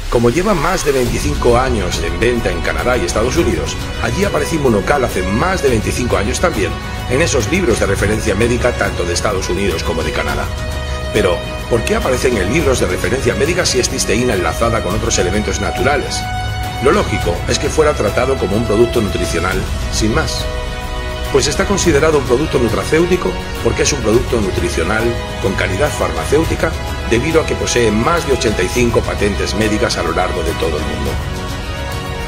Como lleva más de 25 años en venta en Canadá y Estados Unidos, allí apareció Inmunocal hace más de 25 años también, en esos libros de referencia médica tanto de Estados Unidos como de Canadá. Pero, ¿por qué aparecen en libros de referencia médica si es cisteína enlazada con otros elementos naturales? Lo lógico es que fuera tratado como un producto nutricional, sin más. Pues está considerado un producto nutracéutico porque es un producto nutricional con calidad farmacéutica debido a que posee más de 85 patentes médicas a lo largo de todo el mundo.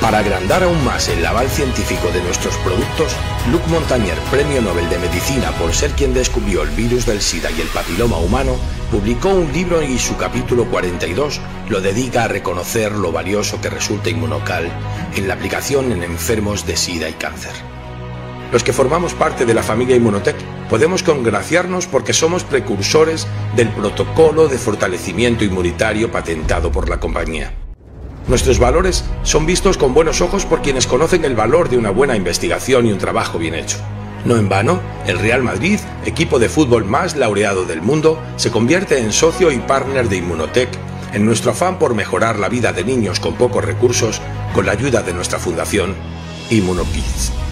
Para agrandar aún más el aval científico de nuestros productos, Luc Montagnier, Premio Nobel de Medicina por ser quien descubrió el virus del SIDA y el papiloma humano, publicó un libro y su capítulo 42 lo dedica a reconocer lo valioso que resulta Inmunocal en la aplicación en enfermos de SIDA y cáncer. Los que formamos parte de la familia Inmunotech podemos congraciarnos porque somos precursores del protocolo de fortalecimiento inmunitario patentado por la compañía. Nuestros valores son vistos con buenos ojos por quienes conocen el valor de una buena investigación y un trabajo bien hecho. No en vano, el Real Madrid, equipo de fútbol más laureado del mundo, se convierte en socio y partner de Immunotech en nuestro afán por mejorar la vida de niños con pocos recursos con la ayuda de nuestra fundación ImmunoKids.